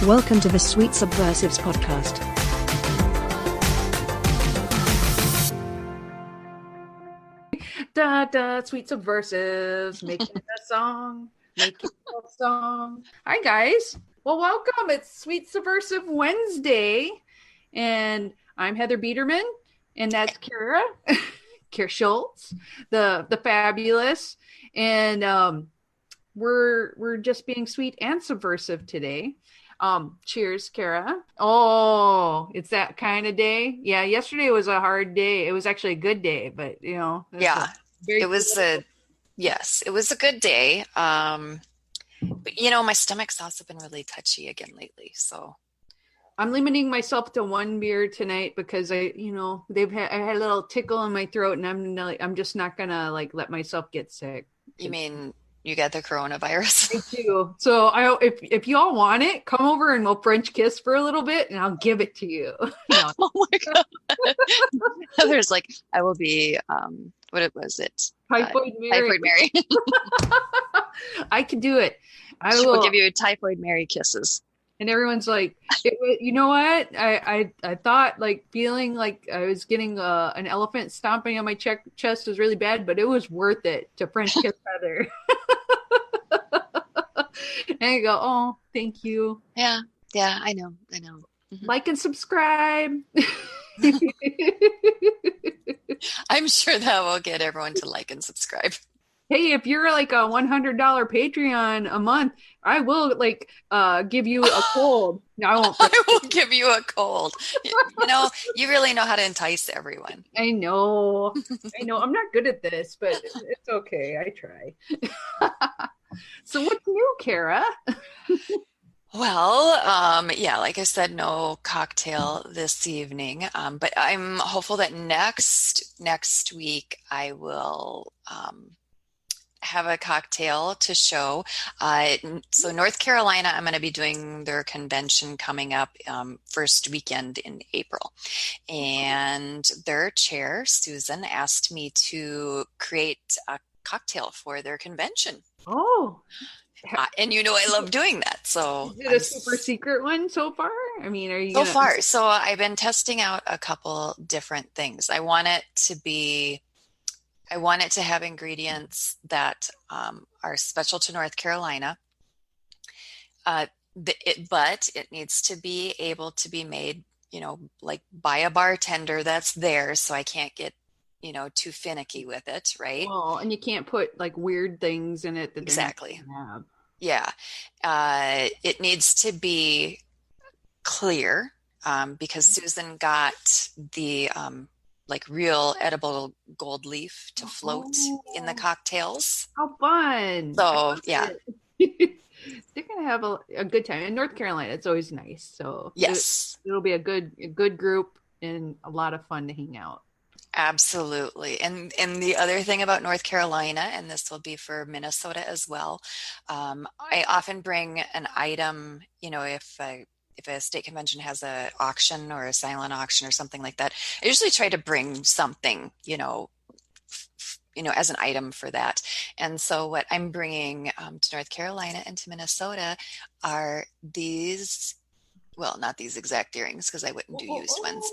Welcome to the Sweet Subversives podcast. Da da, Sweet Subversives, making a song, making a song. Hi guys, well welcome. It's Sweet Subversive Wednesday, and I'm Heather Biederman, and that's Kara Schultz, the fabulous, and we're just being sweet and subversive today. Cheers, Kara. Oh, it's that kind of day. Yeah, yesterday was a hard day. It was actually a good day, but Yeah, it was a good day. But my stomach's also been really touchy again lately. So I'm limiting myself to one beer tonight because I had a little tickle in my throat, and I'm just not gonna let myself get sick. you mean you got the coronavirus? I do. So if you all want it, come over and we'll French kiss for a little bit, and I'll give it to you. No. Oh my God. Heather's like, I will be, what was it? Typhoid Mary. Typhoid Mary. I can do it. She will give you Typhoid Mary kisses. And everyone's like, you know what? I thought feeling like I was getting an elephant stomping on my chest was really bad, but it was worth it to French kiss Heather. And I go, oh, thank you. Yeah, I know. Mm-hmm. Like and subscribe. I'm sure that will get everyone to like and subscribe. Hey, if you're like a $100 Patreon a month, I will give you a cold. No, I won't. I will give you a cold. You really know how to entice everyone. I know. I'm not good at this, but it's okay. I try. So what's new, Kara? Well, like I said, no cocktail this evening. But I'm hopeful that next week I will have a cocktail to show. So North Carolina, I'm going to be doing their convention coming up first weekend in April. And their chair, Susan, asked me to create a cocktail for their convention. Oh. And I love doing that. So is it a super secret one so far? I mean, are you so far? So I've been testing out a couple different things. I want it to have ingredients that are special to North Carolina. But it needs to be able to be made, by a bartender that's there. So I can't get too finicky with it, right? Oh, and you can't put weird things in it that exactly. Have. Yeah. It needs to be clear because Susan got the real edible gold leaf to float in the cocktails. How fun. So yeah. They're gonna have a good time. In North Carolina, it's always nice. So yes, it'll be a good group and a lot of fun to hang out. Absolutely. And the other thing about North Carolina, and this will be for Minnesota as well, I often bring an item, if a state convention has a auction or a silent auction or something like that, I usually try to bring something, as an item for that. And so what I'm bringing to North Carolina and to Minnesota are these, well, not these exact earrings because I wouldn't do used ones,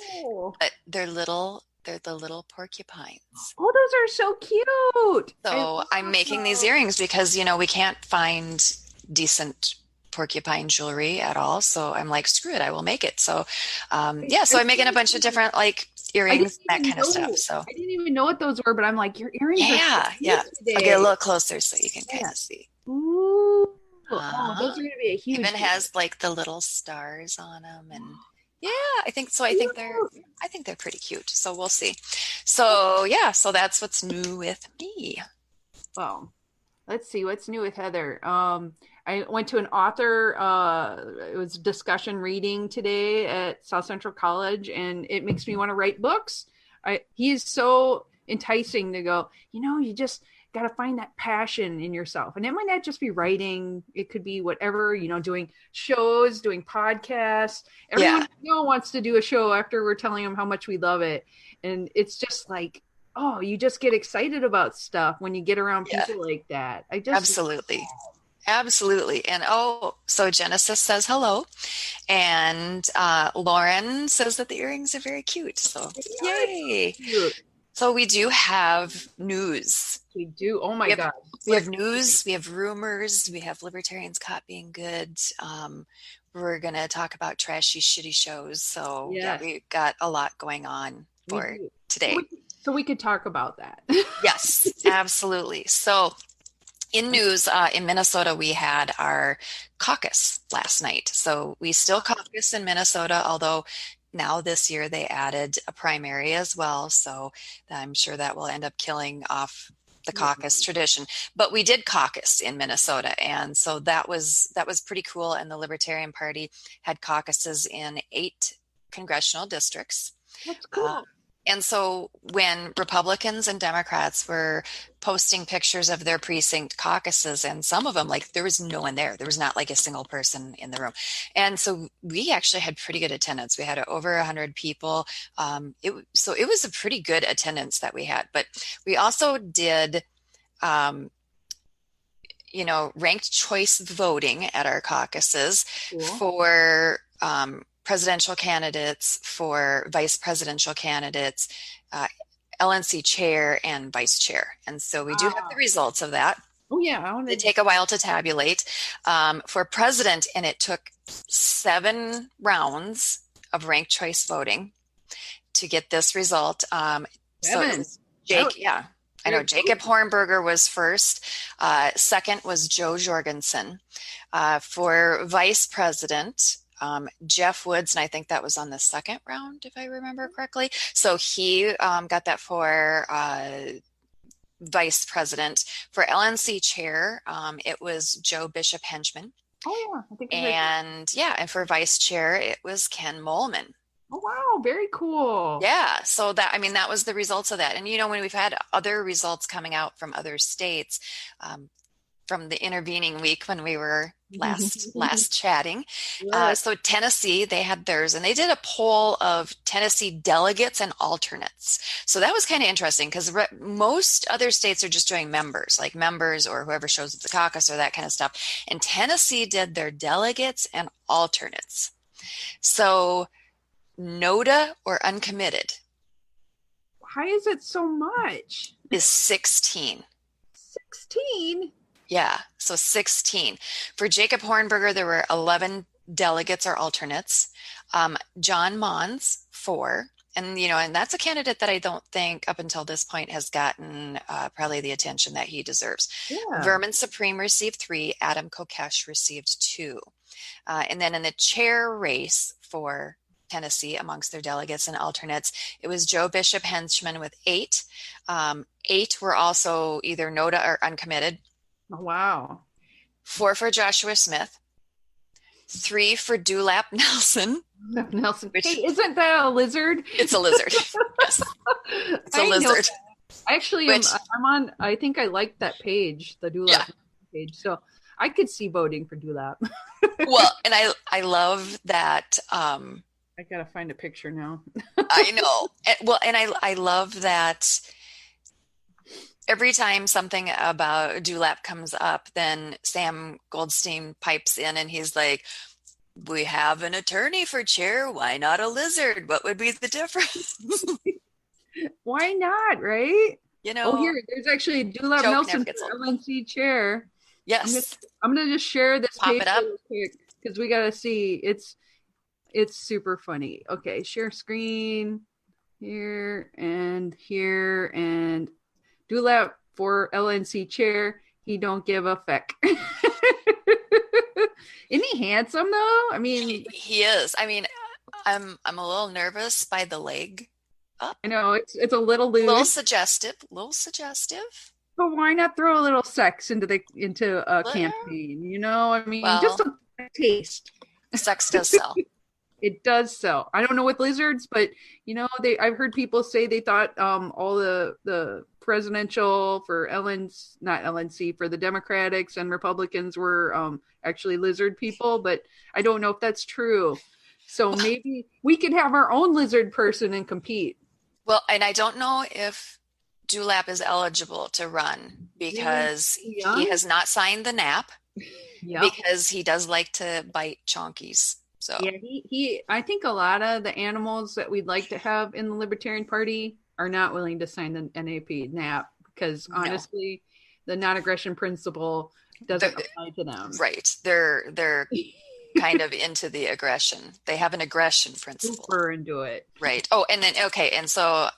but they're the little porcupines. Oh, those are so cute. So I'm making these earrings because, we can't find decent porcupine jewelry at all. So I'm like, screw it, I will make it. So, so I'm making a bunch of different earrings, that kind of stuff. So I didn't even know what those were, but I'm like, your earrings are yeah. I'll get a little closer so you can kind of see. Ooh. Oh, those are going to be a huge. Even has the little stars on them and. Yeah, I think so. I think they're pretty cute. So we'll see. So so that's what's new with me. Well, let's see what's new with Heather. I went to an author. It was discussion reading today at South Central College, and it makes me want to write books. He is so enticing to go. You just got to find that passion in yourself. And it might not just be writing. It could be whatever, doing shows, doing podcasts. Everyone wants to do a show after we're telling them how much we love it. And it's just you just get excited about stuff when you get around people like that. Absolutely. Absolutely. And so Genesis says hello. And Lauren says that the earrings are very cute. So They are yay. cute. So we do have news. We do. Oh my We have, God. we have news, we have rumors, we have libertarians caught being good. We're going to talk about trashy, shitty shows. So yeah, Yes, we got a lot going on we for do. today. So we could talk about that. Yes, absolutely. So in news, in Minnesota, we had our caucus last night. So we still caucus in Minnesota, although now this year they added a primary as well. So I'm sure that will end up killing off the caucus tradition. But we did caucus in Minnesota, and so that was pretty cool. And the Libertarian Party had caucuses in 8 congressional districts. That's cool. And so when Republicans and Democrats were posting pictures of their precinct caucuses, and some of them, like, there was no one there. There was not like a single person in the room. And so we actually had pretty good attendance. We had over 100 people. So it was a pretty good attendance that we had. But we also did, ranked choice voting at our caucuses for presidential candidates, for vice presidential candidates, LNC chair and vice chair. And so we do have the results of that. Oh yeah. They take a while to tabulate. For president, and it took 7 rounds of ranked choice voting to get this result. So it was I know Jacob Hornberger was first. Second was Joe Jorgensen. For vice president, Jeff Woods, and I think that was on the second round, if I remember correctly. So he got that for vice president. For LNC chair, it was Joe Bishop Henchman. Oh yeah, I think. And for vice chair, it was Ken Molman. Oh wow, very cool. Yeah, so that was the results of that. And when we've had other results coming out from other states, from the intervening week when we were last chatting. Yes. So Tennessee, they had theirs, and they did a poll of Tennessee delegates and alternates. So that was kind of interesting because most other states are just doing members or whoever shows up at the caucus or that kind of stuff. And Tennessee did their delegates and alternates. So NOTA or uncommitted. Why is it so much? Is 16. 16? Yeah, so 16. For Jacob Hornberger, there were 11 delegates or alternates. John Mons, 4. And that's a candidate that I don't think up until this point has gotten probably the attention that he deserves. Yeah. Vermin Supreme received 3. Adam Kokesh received 2. And then in the chair race for Tennessee, amongst their delegates and alternates, it was Joe Bishop Henchman with 8. 8 were also either NOTA or uncommitted. Oh, wow. 4 for Joshua Smith. 3 for Dewlap Nelson. Nelson. Hey, isn't that a lizard? It's a lizard. Yes. It's a lizard. Actually, I'm on, I think I like that page, the Dewlap page. So I could see voting for Dewlap. Well, and I love that. I gotta find a picture now. I know. Well, and I love that every time something about Dewlap comes up, then Sam Goldstein pipes in and he's like, we have an attorney for chair. Why not a lizard? What would be the difference? Why not, right? Oh, here, there's actually a Dewlap Nelson for LNC chair. Yes. I'm gonna just share this Pop page it up because we gotta see. It's super funny. Okay, share screen here and Dewlap for LNC chair. He don't give a feck. Isn't he handsome though? I mean, he is. I mean, I'm a little nervous by the leg up. I know it's a little loose, little suggestive. But why not throw a little sex into a campaign? I mean, just a taste. Sex does sell. It does sell. I don't know with lizards, but I've heard people say they thought all the presidential for not LNC, for the Democrats and Republicans were actually lizard people, but I don't know if that's true. So maybe we could have our own lizard person and compete. Well, and I don't know if Dewlap is eligible to run because he has not signed the NAP. Yep. because he does like to bite chonkies. So Yeah, he I think a lot of the animals that we'd like to have in the Libertarian Party are not willing to sign the NAP because no, honestly, the non-aggression principle doesn't the, apply to them. right. They're kind of into the aggression. They have an aggression principle. Super into it. Right. Oh, and then, okay. And so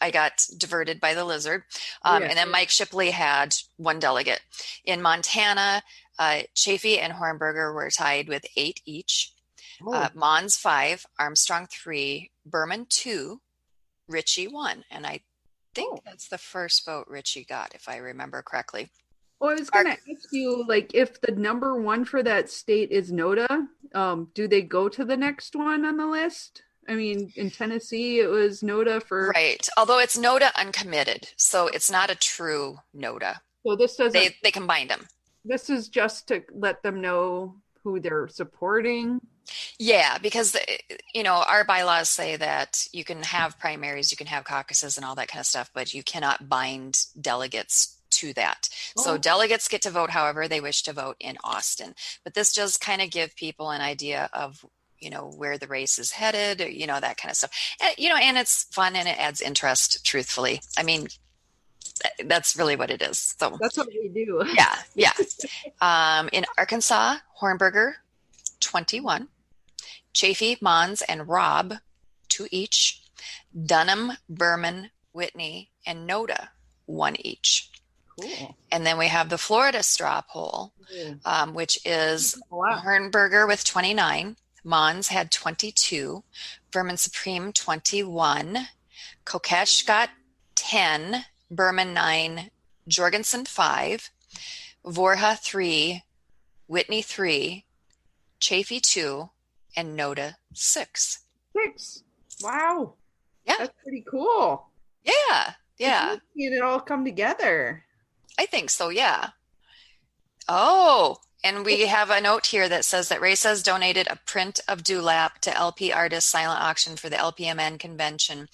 I got diverted by the lizard. Yeah. And then Mike Shipley had one delegate. In Montana, Chafee and Hornberger were tied with 8 each. Oh, Mons 5, Armstrong 3, Berman 2, Ritchie 1. And I think that's the first vote Ritchie got, if I remember correctly. well, I was going to ask you, like, if the number one for that state is NODA, do they go to the next one on the list? I mean, in Tennessee, it was NODA for. Right. Although it's NODA uncommitted, so it's not a true NODA. So this doesn't. They combined them. This is just to let them know who they're supporting. Yeah, because our bylaws say that you can have primaries, you can have caucuses and all that kind of stuff, but you cannot bind delegates to that. So delegates get to vote however they wish to vote in Austin. But this does kind of give people an idea of where the race is headed, that kind of stuff. And it's fun and it adds interest, truthfully. I mean, that's really what it is. So that's what we do. Yeah. In Arkansas, Hornberger, 21. Chafee, Mons, and Robb, 2 each. Dunham, Berman, Whitney, and Noda, 1 each. Cool. And then we have the Florida straw poll, which is Hornberger with 29. Mons had 22. Berman Supreme, 21. Kokesh got 10. Berman 9. Jorgensen 5. Vorha 3. Whitney 3. Chafee 2. And Noda 6. 6. Wow. Yeah. That's pretty cool. Yeah. Yeah. Seeing it all come together. I think so. Yeah. Oh, and we have a note here that says that Race has donated a print of Dewlap to LP Artists Silent Auction for the LPMN convention.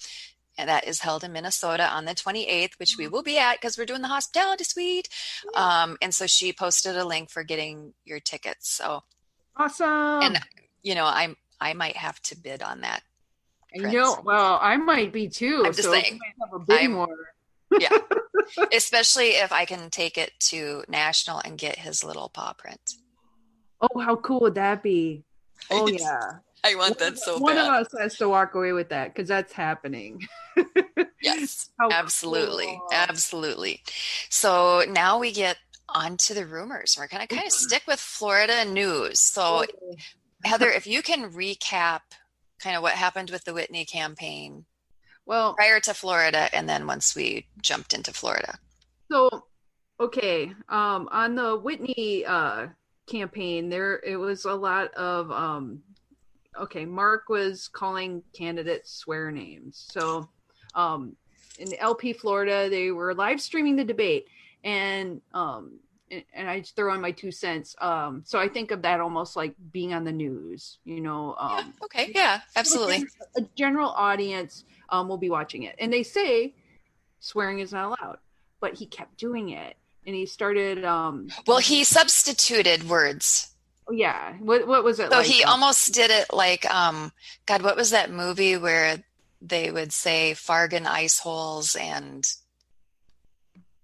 And that is held in Minnesota on the 28th, which we will be at because we're doing the hospitality suite. And so she posted a link for getting your tickets. So awesome. And I might have to bid on that. Well, I might be too. I'm just saying. Might have a bid more. Yeah. Especially if I can take it to National and get his little paw print. Oh, how cool would that be? Oh, yeah. I want that so bad. One of us has to walk away with that because that's happening. Yes, absolutely. Cool. Absolutely. So now we get onto the rumors. We're going to kind of stick with Florida news. So, Heather, if you can recap kind of what happened with the Whitney campaign. Well, prior to Florida, and then once we jumped into Florida. So, okay, on the Whitney campaign, it was a lot of Mark was calling candidates swear names. So, in LP Florida, they were live streaming the debate, and I just throw in my 2 cents. So I think of that almost like being on the news. Okay, yeah, absolutely. A general audience will be watching it, and they say swearing is not allowed, but he kept doing it, and he started. Well, he substituted words. Yeah, what was it? So like? He almost did it like God. What was that movie where they would say Fargan ice holes and?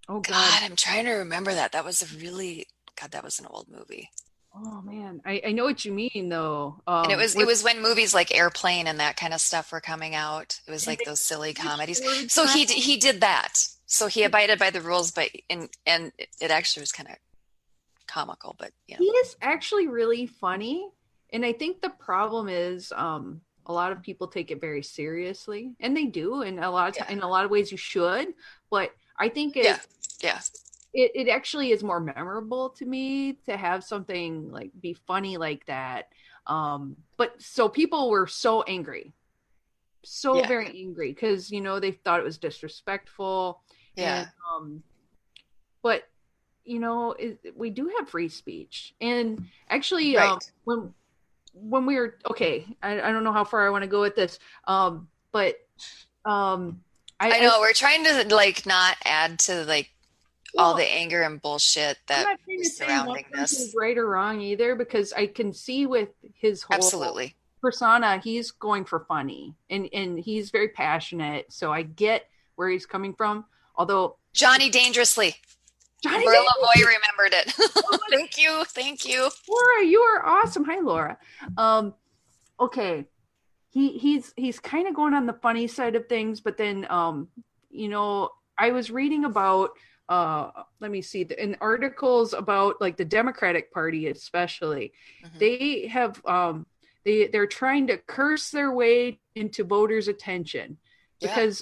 Oh God, I'm trying to remember that. That was that was an old movie. Oh man, I know what you mean though. And it was when movies like Airplane and that kind of stuff were coming out. It was like those silly comedies. So he did that. So he abided by the rules, but and it actually was kind of comical. But he is actually really funny, and I think the problem is a lot of people take it very seriously, and they do, and in a lot of ways you should, but I think it actually is more memorable to me to have something like be funny like that. But so people were so angry, very angry because they thought it was disrespectful. Yeah. And, but we do have free speech, and actually, when we were I don't know how far I want to go with this, but I know we're trying to like not add to like all Well, the anger and bullshit I'm that not trying to is say one surrounding person is this. right or wrong either, because I can see with his whole Absolutely. persona, he's going for funny, and he's very passionate. So I get where he's coming from. Although Johnny Dangerously. Johnny Laura Lavoie Davis, remembered it. Thank you. Thank you. Laura, you are awesome. Hi, Laura. Okay, he's kind of going on the funny side of things, but then I was reading about let me see, in articles about like the Democratic Party especially. They have they're trying to curse their way into voters' attention, Yeah. because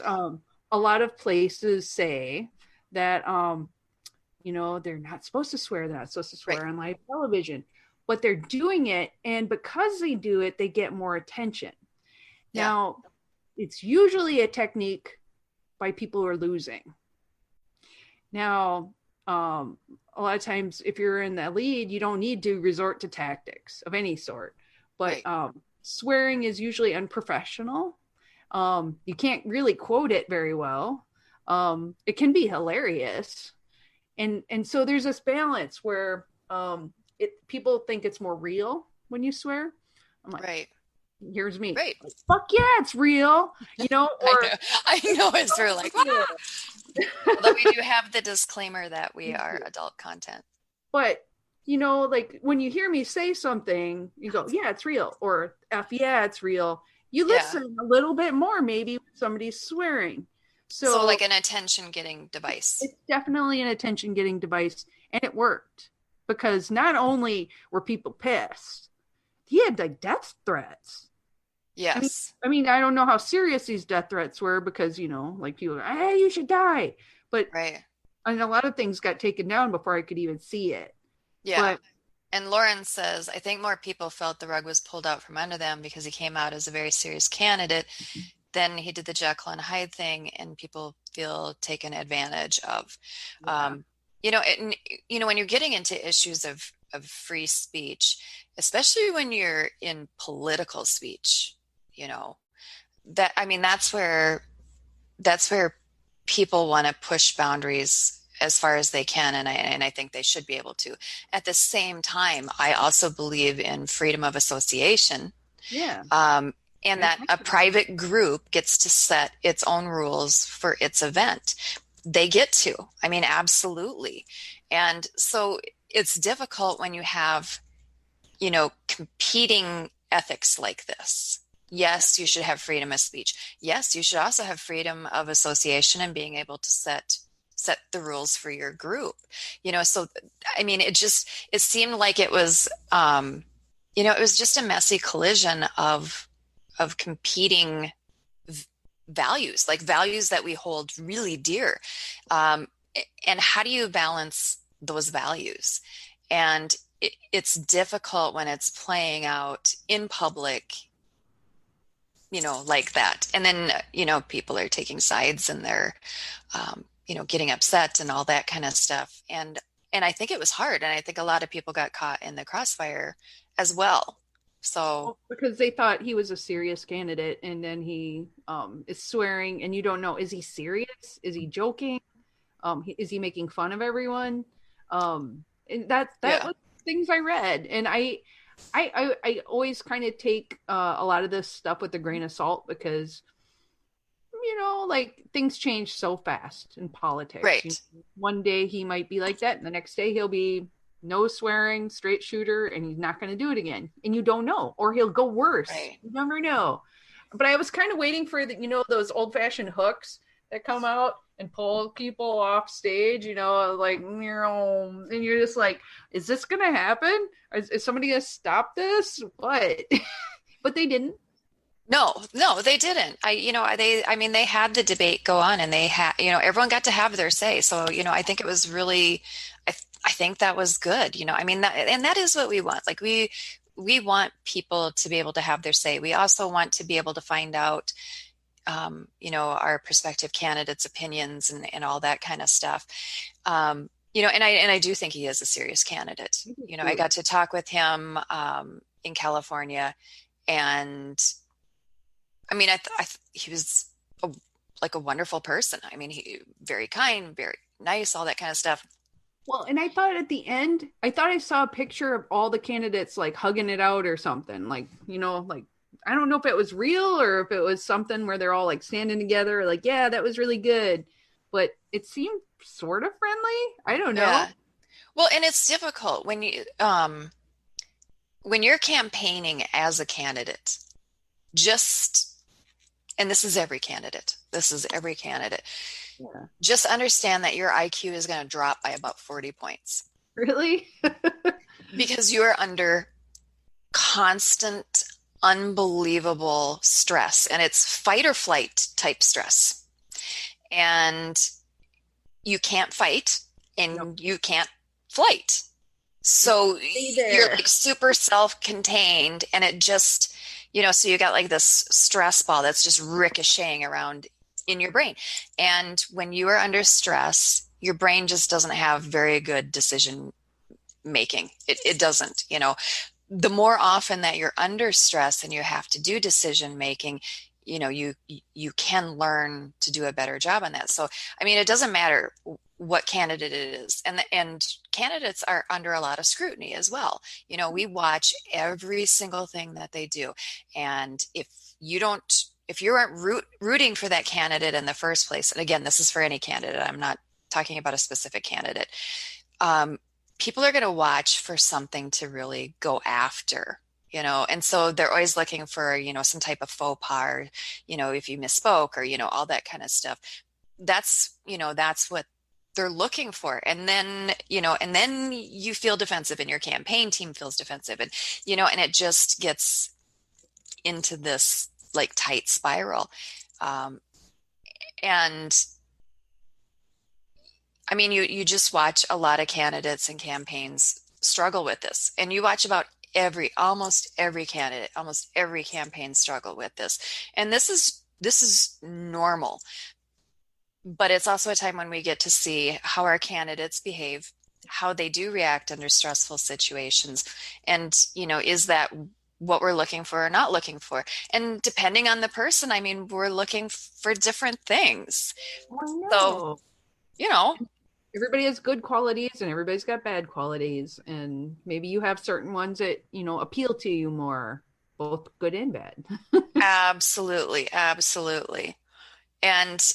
a lot of places say that they're not supposed to swear, they're not supposed to Right. swear on live television, but they're doing it, and because they do it, they get more attention. Yeah. Now, it's usually a technique by people who are losing. Now, a lot of times, if you're in the lead, you don't need to resort to tactics of any sort. But Right. swearing is usually unprofessional. You can't really quote it very well. It can be hilarious, and so there's this balance where people think it's more real when you swear. I'm like, Right. here's me. Right. Like, fuck yeah, it's real, I or know. I know it's so for like, real. although we do have the disclaimer that we are adult content. But like when you hear me say something, you go, yeah, it's real, or F yeah, it's real. You Yeah. listen a little bit more maybe when somebody's swearing. So So like an attention getting device. it's definitely an attention getting device, and it worked, because not only were people pissed, he had like death threats. I mean, Yes. I don't know how serious these death threats were, because like people are, hey, you should die. But Right. a lot of things got taken down before I could even see it. Yeah. But And Lauren says, I think more people felt the rug was pulled out from under them because he came out as a very serious candidate. Then he did the Jekyll and Hyde thing, and people feel taken advantage of. yeah, And, when you're getting into issues of free speech, especially when you're in political speech, that's where people want to push boundaries as far as they can, and I think they should be able to. At the same time, I also believe in freedom of association, yeah, and that a private group gets to set its own rules for its event. They get to. Absolutely. And so it's difficult when you have, competing ethics like this. Yes, you should have freedom of speech. Yes, you should also have freedom of association and being able to set the rules for your group. So it seemed like it was it was just a messy collision of competing values, like values that we hold really dear. And how do you balance those values? And it's difficult when it's playing out in public, like that. And then, people are taking sides, and they're, getting upset and all that kind of stuff. And I think it was hard. And I think a lot of people got caught in the crossfire as well. So because they thought he was a serious candidate, and then he is swearing, and you don't know, is he serious? Is he joking? Is he making fun of everyone? And that yeah, was things I read, and I always kind of take a lot of this stuff with a grain of salt, because like things change so fast in politics. right, One day he might be like that, and the next day he'll be no swearing, straight shooter, and he's not going to do it again. And you don't know, or he'll go worse. right. You never know. But I was kind of waiting for those old fashioned hooks that come out and pull people off stage, like, and you're just like, is this going to happen? Is somebody going to stop this? What? But they didn't. No, they didn't. They had the debate go on, and they had, everyone got to have their say. So, I think it was really, I think that was good. That is what we want. Like we want people to be able to have their say. We also want to be able to find out, our prospective candidates' opinions and all that kind of stuff. And I do think he is a serious candidate. I got to talk with him in California, and he was like a wonderful person. He very kind, very, nice, all that kind of stuff. Well, and I thought at the end, I thought I saw a picture of all the candidates like hugging it out or something. Like, like I don't know if it was real or if it was something where they're all like standing together, like, yeah, that was really good. But it seemed sort of friendly. I don't know. Yeah. Well, and it's difficult when you're campaigning as a candidate, and this is every candidate. This is every candidate. Yeah. Just understand that your IQ is going to drop by about 40 points. Really? Because you are under constant, unbelievable stress, and it's fight or flight type stress. And you can't fight and you can't flight. So you're like super self-contained, and it just, so you got like this stress ball that's just ricocheting around in your brain. And when you are under stress, your brain just doesn't have very good decision making. It doesn't, the more often that you're under stress and you have to do decision making, you can learn to do a better job on that. So, I mean, it doesn't matter what candidate it is. And candidates are under a lot of scrutiny as well. We watch every single thing that they do. And if you aren't rooting for that candidate in the first place, and again, this is for any candidate, I'm not talking about a specific candidate, people are going to watch for something to really go after, and so they're always looking for, some type of faux pas, or, if you misspoke or, all that kind of stuff. That's what they're looking for. And then, and then you feel defensive and your campaign team feels defensive, and, and it just gets into this like tight spiral. And I mean, you just watch a lot of candidates and campaigns struggle with this, and you watch about almost every candidate, almost every campaign struggle with this. And this is normal, but it's also a time when we get to see how our candidates behave, how they do react under stressful situations. And, is that what we're looking for or not looking for? And depending on the person, I mean, we're looking for different things. So, everybody has good qualities and everybody's got bad qualities, and maybe you have certain ones that appeal to you more, both good and bad. Absolutely. And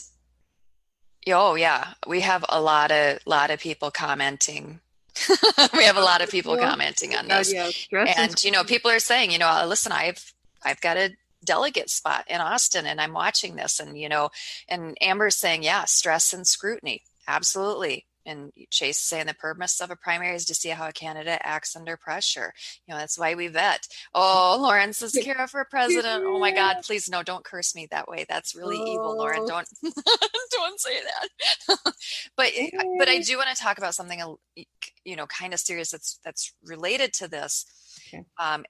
oh yeah, we have a lot of people commenting. We have a lot of people commenting on this. And people are saying, listen, I've got a delegate spot in Austin and I'm watching this, and and Amber's saying, yeah, stress and scrutiny. Absolutely. And Chase is saying the purpose of a primary is to see how a candidate acts under pressure. That's why we vet. Oh, Lauren says Kara for president. Oh my God, please no, don't curse me that way. That's really evil, Lauren. Don't don't say that. But I do want to talk about something kind of serious that's related to this. Okay.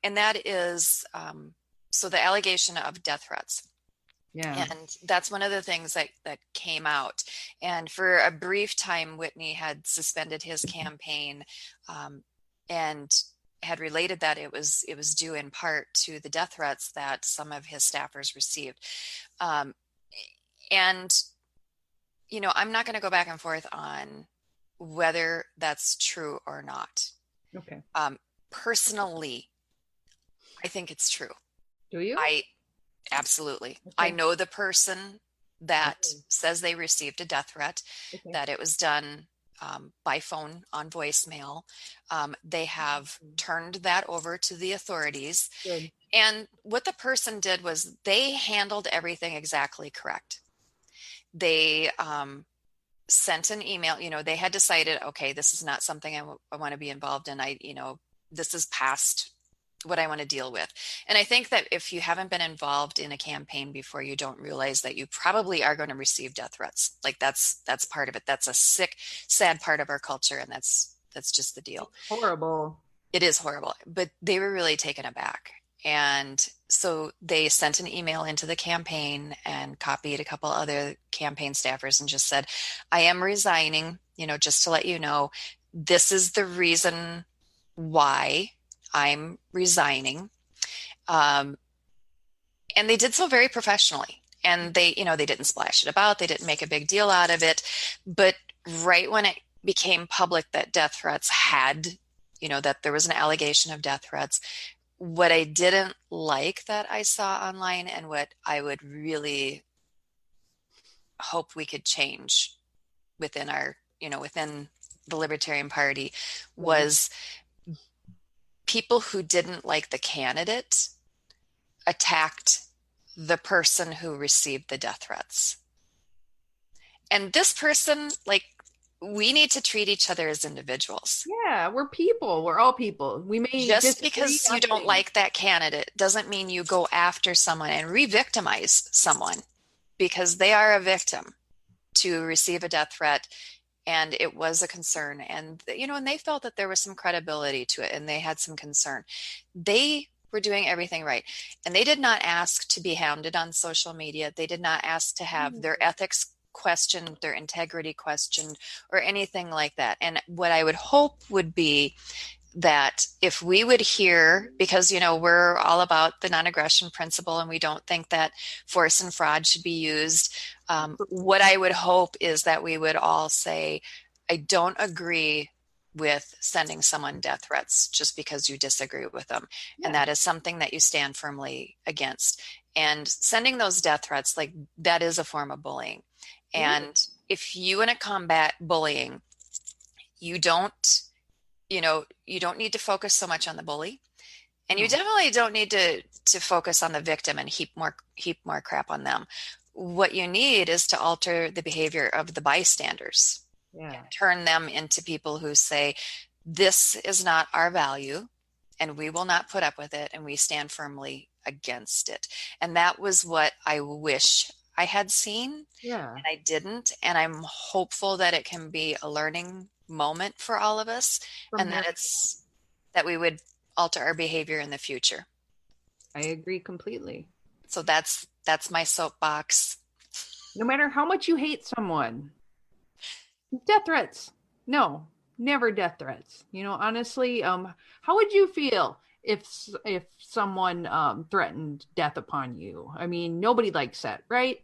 And that is so the allegation of death threats. Yeah. And that's one of the things that came out. And for a brief time, Whitney had suspended his campaign and had related that it was due in part to the death threats that some of his staffers received. And, I'm not going to go back and forth on whether that's true or not. Okay. Personally, I think it's true. Do you? Absolutely. Okay. I know the person that says they received a death threat, that it was done by phone on voicemail. They have turned that over to the authorities. Good. And what the person did was they handled everything exactly correct. They sent an email, they had decided, okay, this is not something I want to be involved in. This is past what I want to deal with. And I think that if you haven't been involved in a campaign before, you don't realize that you probably are going to receive death threats. Like that's part of it. That's a sick, sad part of our culture. And that's just the deal. It's horrible. It is horrible, but they were really taken aback. And so they sent an email into the campaign and copied a couple other campaign staffers and just said, I am resigning, just to let you know, this is the reason why I'm resigning. And they did so very professionally, and they didn't splash it about. They didn't make a big deal out of it, but right when it became public that death threats had, that there was an allegation of death threats, what I didn't like that I saw online and what I would really hope we could change within within the Libertarian Party was people who didn't like the candidate attacked the person who received the death threats. And this person, we need to treat each other as individuals. Yeah, we're people. We're all people. We may just because you don't like that candidate doesn't mean you go after someone and re-victimize someone, because they are a victim to receive a death threat. And it was a concern. And, and they felt that there was some credibility to it and they had some concern. They were doing everything right. And they did not ask to be hounded on social media. They did not ask to have their ethics questioned, their integrity questioned, or anything like that. And what I would hope would be that if we would hear, because, we're all about the non-aggression principle and we don't think that force and fraud should be used. What I would hope is that we would all say, I don't agree with sending someone death threats just because you disagree with them. Yeah. And that is something that you stand firmly against. And sending those death threats, that is a form of bullying. And if you want to combat bullying, you don't need to focus so much on the bully, and you definitely don't need to focus on the victim and heap more crap on them. What you need is to alter the behavior of the bystanders, and turn them into people who say, this is not our value and we will not put up with it, and we stand firmly against it. And that was what I wish I had seen, and I didn't. And I'm hopeful that it can be a learning moment for all of us, and that we would alter our behavior in the future. I agree completely. So that's my soapbox. No matter how much you hate someone, death threats, no, never death threats. Honestly, how would you feel if someone threatened death upon you? I mean, nobody likes that, right?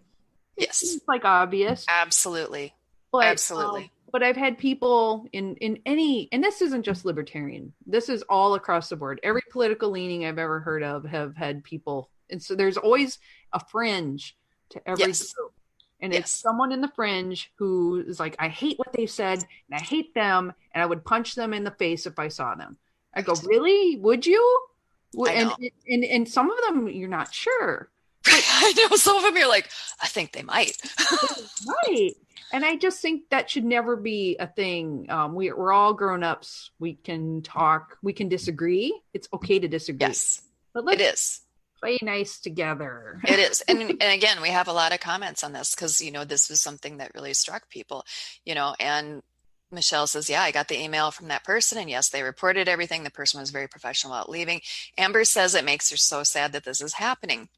Yes. It's obvious. Absolutely. But, absolutely. But I've had people in any, and this isn't just libertarian, this is all across the board. Every political leaning I've ever heard of have had people. And so there's always a fringe to every group. And it's someone in the fringe who is like, I hate what they said and I hate them, and I would punch them in the face if I saw them. I go, really? Would you? And some of them you're not sure. I know some of them you're like, I think they might. Right. And I just think that should never be a thing. We're all grown-ups. We can talk. We can disagree. It's okay to disagree. Yes, but let's it is. Play nice together. It is. And again, we have a lot of comments on this because, this was something that really struck people, and Michelle says, yeah, I got the email from that person. And yes, they reported everything. The person was very professional about leaving. Amber says it makes her so sad that this is happening.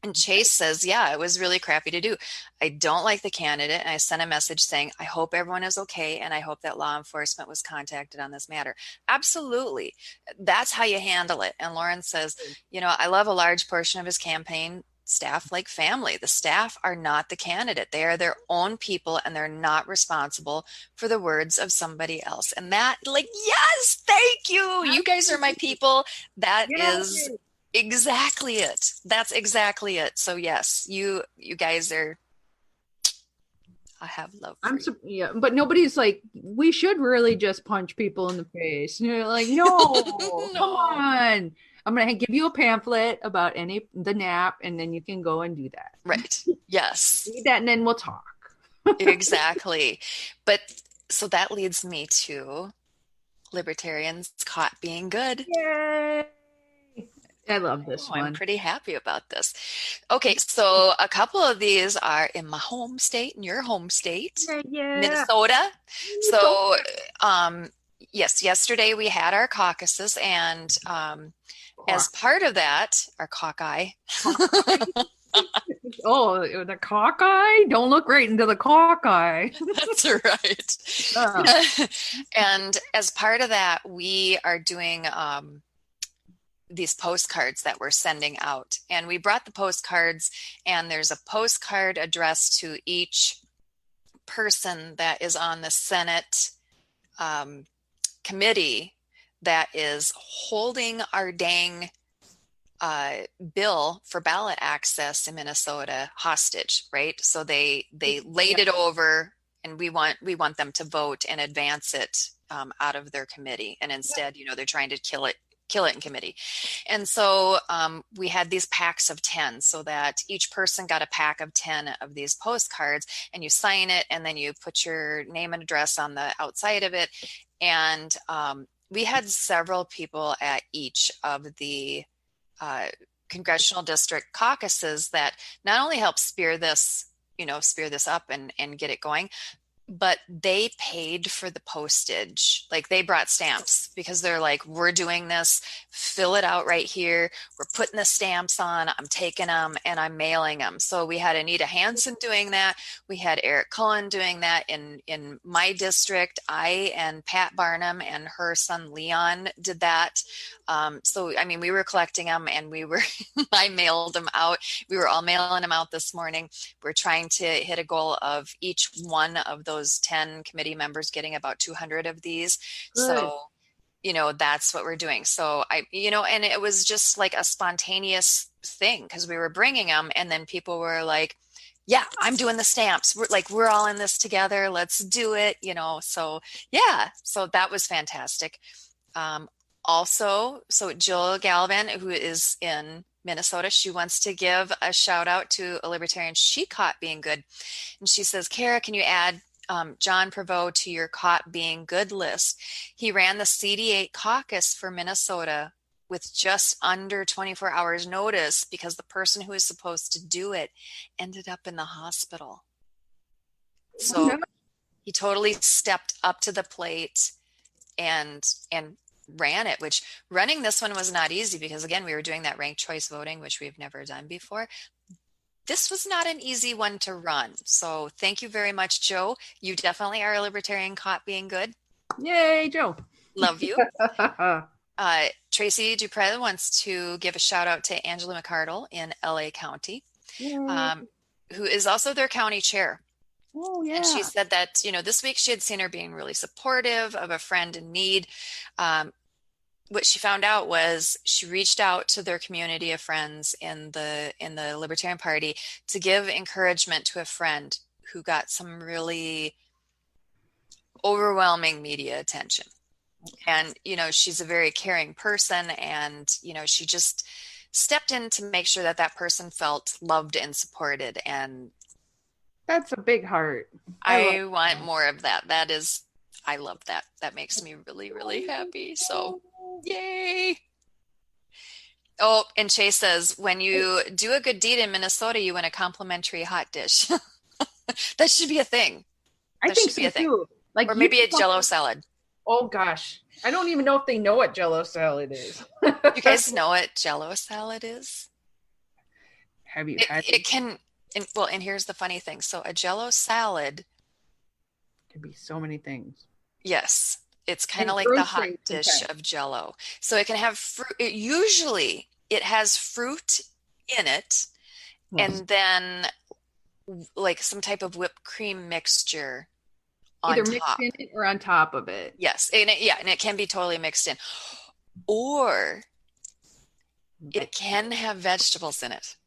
And Chase says, yeah, it was really crappy to do. I don't like the candidate. And I sent a message saying, I hope everyone is okay. And I hope that law enforcement was contacted on this matter. Absolutely. That's how you handle it. And Lauren says, I love a large portion of his campaign staff like family. The staff are not the candidate. They are their own people, and they're not responsible for the words of somebody else. And that, yes, thank you. You guys are my people. That is exactly it. That's exactly it. So yes, you guys are, I have love for you. But nobody's like, we should really just punch people in the face. And you're like, no, no. Come on. I'm going to give you a pamphlet about the nap, and then you can go and do that. Right. Yes. Read that, and then we'll talk. Exactly. But so that leads me to libertarians caught being good. Yay. I love this one. I'm pretty happy about this. Okay, so a couple of these are in my home state, in your home state, Minnesota. So, yes, yesterday we had our caucuses, and as part of that, our cockeye. Oh, the cockeye? Don't look right into the cockeye. That's right. And as part of that, we are doing these postcards that we're sending out. And we brought the postcards, and there's a postcard addressed to each person that is on the Senate committee that is holding our dang bill for ballot access in Minnesota hostage, right? So they laid it over, and we want them to vote and advance it out of their committee, and instead, they're trying to kill it in committee. And so we had these packs of 10, so that each person got a pack of 10 of these postcards, and you sign it, and then you put your name and address on the outside of it. And we had several people at each of the congressional district caucuses that not only help spear this up and get it going, but they paid for the postage. Like, they brought stamps because they're like, we're doing this, fill it out right here. We're putting the stamps on, I'm taking them and I'm mailing them. So we had Anita Hansen doing that. We had Eric Cullen doing that in my district. I and Pat Barnum and her son Leon did that. So, I mean, we were collecting them, and I mailed them out. We were all mailing them out this morning. We're trying to hit a goal of each one of those 10 committee members getting about 200 of these. Good. So, that's what we're doing. So and it was just like a spontaneous thing, because we were bringing them, and then people were like, yeah, I'm doing the stamps. We're all in this together. Let's do it. So yeah, so that was fantastic. Also, so Jill Galvin, who is in Minnesota, she wants to give a shout out to a libertarian she caught being good. And she says, Kara, can you add John Prevost to your caught being good list? He ran the CD8 caucus for Minnesota with just under 24 hours notice, because the person who was supposed to do it ended up in the hospital. So he totally stepped up to the plate and ran it, which running this one was not easy, because again, we were doing that ranked choice voting, which we've never done before. This was not an easy one to run. So thank you very much, Joe. You definitely are a libertarian caught being good. Yay, Joe. Love you. Tracy Dupre wants to give a shout out to Angela McCardle in LA County, who is also their county chair. Oh, yeah. And she said that, this week she had seen her being really supportive of a friend in need. What she found out was she reached out to their community of friends in the Libertarian Party to give encouragement to a friend who got some really overwhelming media attention. And, she's a very caring person, and, she just stepped in to make sure that person felt loved and supported. And that's a big heart. I want more of that. I love that. That makes me really, really happy. So, yay. Oh, and Chase says, when you do a good deed in Minnesota, you win a complimentary hot dish. That should be a thing. I think so too. Like, or maybe a Jell-O salad. Oh gosh, I don't even know if they know what Jell-O salad is. You guys know what Jell-O salad is? Have you had it? And here's the funny thing. So a Jell-O salad can be so many things. Yes. It's kind of like the hot dish of Jell-O. So it can have fruit. Usually it has fruit in it, and then like some type of whipped cream mixture on either top. Mixed in it or on top of it. Yes. And it can be totally mixed in. Or it can have vegetables in it.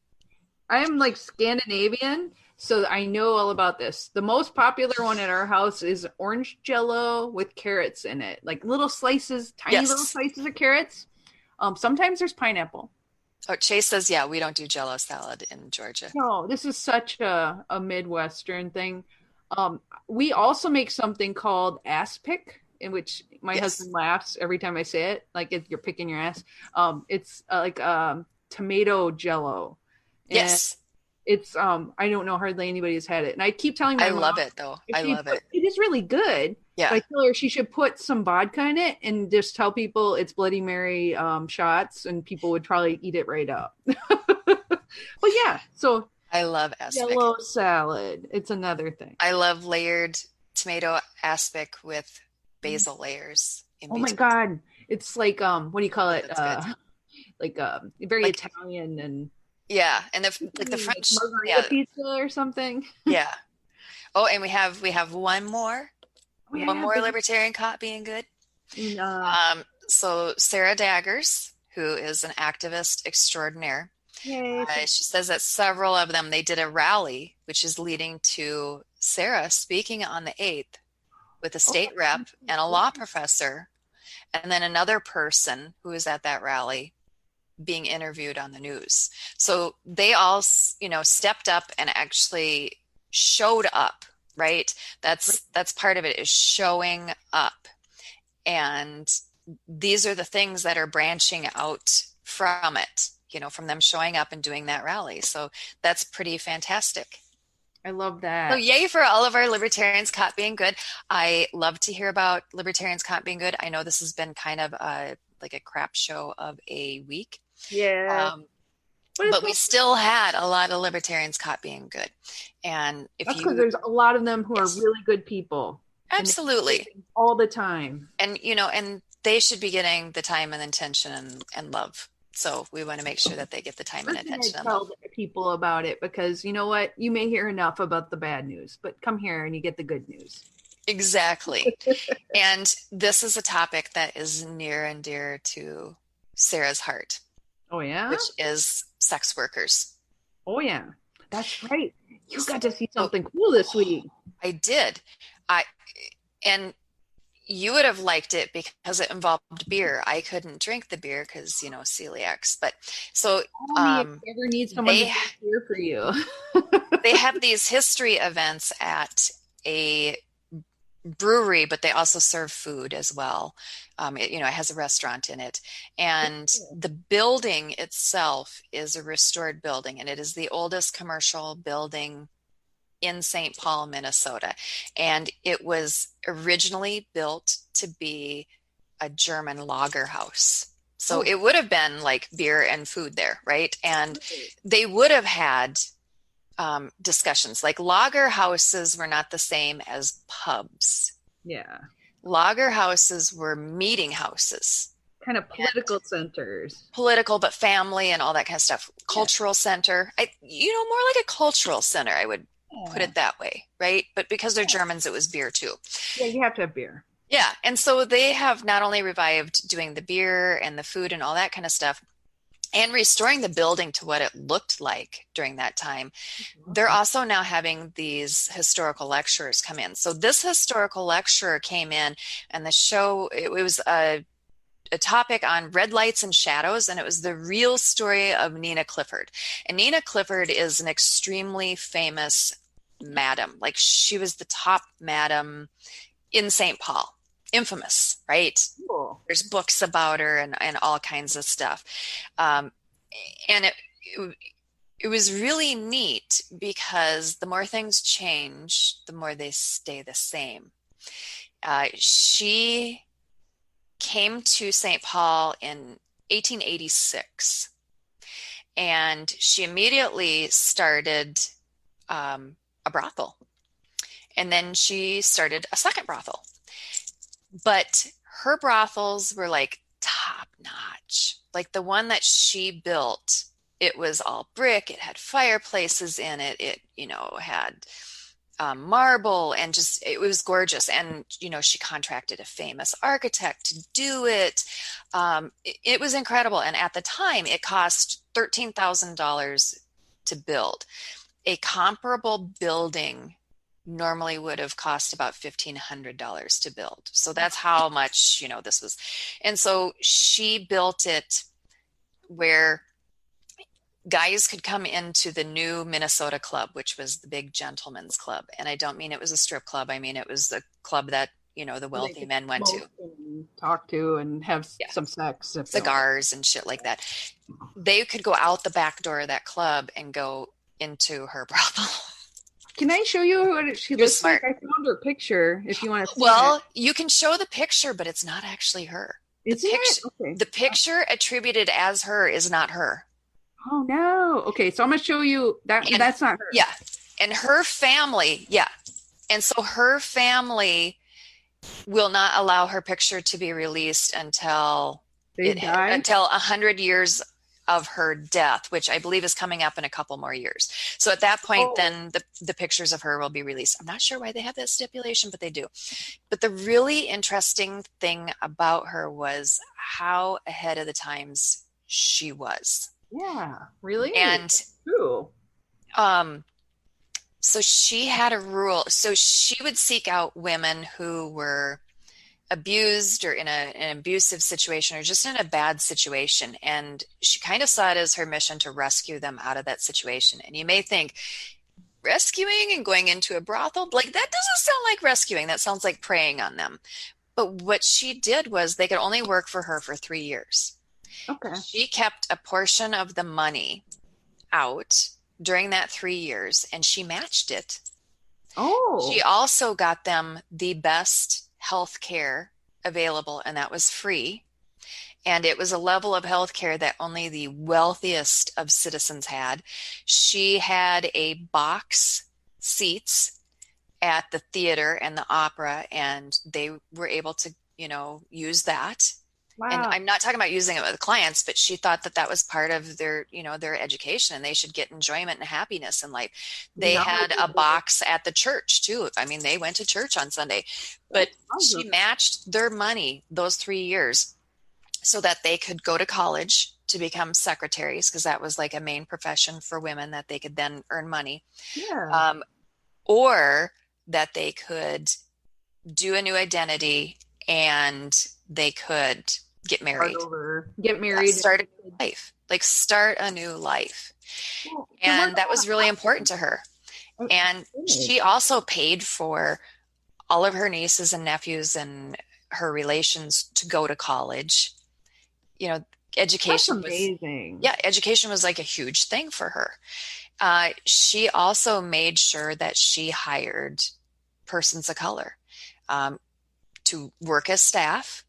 I am like Scandinavian, so I know all about this. The most popular one at our house is orange Jell-O with carrots in it, like little slices, tiny little slices of carrots. Sometimes there's pineapple. Oh, Chase says, yeah, we don't do Jell-O salad in Georgia. No, this is such a Midwestern thing. We also make something called aspic, in which my husband laughs every time I say it, like if you're picking your ass. It's like tomato Jell-O. Yes. It's I don't know, hardly anybody has had it. And I keep telling my mom, love it though. I love it. It is really good. Yeah. But I tell her she should put some vodka in it and just tell people it's Bloody Mary shots, and people would probably eat it right up. But yeah, so I love aspic. Jell-O salad. It's another thing. I love layered tomato aspic with basil layers. Oh my God. It's like what do you call it? Like very Italian and yeah, and the French margarita pizza or something. Yeah. Oh, and we have one more. Oh, yeah, One more but- libertarian caught being good. Uh, So Sarah Daggers, who is an activist extraordinaire, yay. she says that several of them, they did a rally, which is leading to Sarah speaking on the 8th with a state rep and a law professor, and then another person who was at that rally being interviewed on the news. So they all, stepped up and actually showed up, right? That's part of it, is showing up. And these are the things that are branching out from it, from them showing up and doing that rally. So that's pretty fantastic. I love So that. yay for all of our libertarians caught being good. I love to hear about libertarians caught being good. I know this has been kind of like a crap show of a week. Yeah. But we still had a lot of libertarians caught being good. And if that's because there's a lot of them who are really good people. Absolutely. All the time. And, and they should be getting the time and attention and love. So we want to make sure that they get the time and attention. I tell people about it, because you know what? You may hear enough about the bad news, but come here and you get the good news. Exactly. And this is a topic that is near and dear to Sarah's heart. Oh, yeah? Which is sex workers. Oh, yeah. That's right. You got to see something cool this week. I did. And you would have liked it because it involved beer. I couldn't drink the beer because, celiacs. But so if you ever need someone to drink beer for you. They have these history events at a brewery, but they also serve food as well. It has a restaurant in it. And the building itself is a restored building, and it is the oldest commercial building in St. Paul, Minnesota. And it was originally built to be a German lager house. So it would have been like beer and food there, right? And they would have had discussions. Like, lager houses were not the same as pubs. Yeah. Lager houses were meeting houses. Kind of political centers. Political, but family and all that kind of stuff. Cultural center. More like a cultural center, I would put it that way, right? But because they're Germans, it was beer too. Yeah, you have to have beer. Yeah. And so they have not only revived doing the beer and the food and all that kind of stuff, and restoring the building to what it looked like during that time. They're also now having these historical lecturers come in. So this historical lecturer came in, and the show, it was a topic on red lights and shadows, and it was the real story of Nina Clifford. And Nina Clifford is an extremely famous madam. Like, she was the top madam in St. Paul. Infamous, right? Cool. There's books about her and all kinds of stuff. And it was really neat, because the more things change, the more they stay the same. She came to St. Paul in 1886, and she immediately started a brothel. And then she started a second brothel. But her brothels were like top notch. Like the one that she built, it was all brick. It had fireplaces in it. It, had marble, and just, it was gorgeous. And, she contracted a famous architect to do it. It was incredible. And at the time, it cost $13,000 to build. A comparable building normally would have cost about $1,500 to build. So that's how much, this was. And so she built it where guys could come into the new Minnesota club, which was the big gentleman's club. And I don't mean it was a strip club. I mean, it was the club that, the wealthy men went to. Talk to and have some sex. Cigars and shit like that. They could go out the back door of that club and go into her brothel. Can I show you what she looks like? I found her picture if you want to see it. You can show the picture, but it's not actually her. The picture attributed as her is not her. Oh, no. Okay, so I'm going to show you that. And that's not her. Yeah. And her family, And so her family will not allow her picture to be released until they die? Until 100 years of her death, which I believe is coming up in a couple more years. So at that point, then the pictures of her will be released. I'm not sure why they have that stipulation, but they do. But the really interesting thing about her was how ahead of the times she was. Yeah, really? And true. So she had a rule. So she would seek out women who were abused or in an abusive situation or just in a bad situation. And she kind of saw it as her mission to rescue them out of that situation. And you may think, rescuing and going into a brothel, like that doesn't sound like rescuing. That sounds like preying on them. But what she did was they could only work for her for 3 years. Okay. She kept a portion of the money out during that 3 years and she matched it. Oh. She also got them the best health care available, and that was free. And it was a level of health care that only the wealthiest of citizens had. She had a box seats at the theater and the opera, and they were able to, use that. Wow. And I'm not talking about using it with clients, but she thought that that was part of their, their education, and they should get enjoyment and happiness in life. They had a box at the church too. I mean, they went to church on Sunday, but she matched their money those 3 years so that they could go to college to become secretaries, because that was like a main profession for women that they could then earn money. Yeah. Or that they could do a new identity and they could get married. Get married. Start a new life. Like start a new life. Well, and that was really important to her. And she also paid for all of her nieces and nephews and her relations to go to college. Education was amazing. Education was like a huge thing for her. She also made sure that she hired persons of color to work as staff,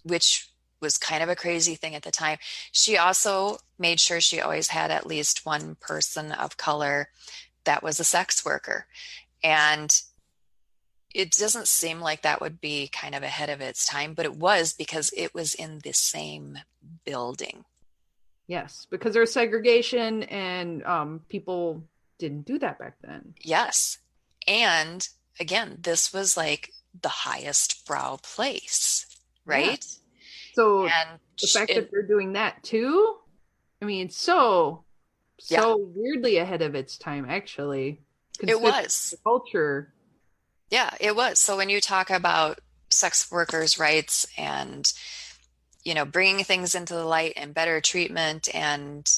which was kind of a crazy thing at the time. She also made sure she always had at least one person of color that was a sex worker. And it doesn't seem like that would be kind of ahead of its time, but it was, because it was in the same building. Yes, because there's segregation and people didn't do that back then. Yes. And again, this was like the highest brow place, right? Yeah. So and the fact that they're doing that too, I mean, so weirdly ahead of its time, actually. It was. The culture. Yeah, it was. So when you talk about sex workers' rights and, bringing things into the light and better treatment and,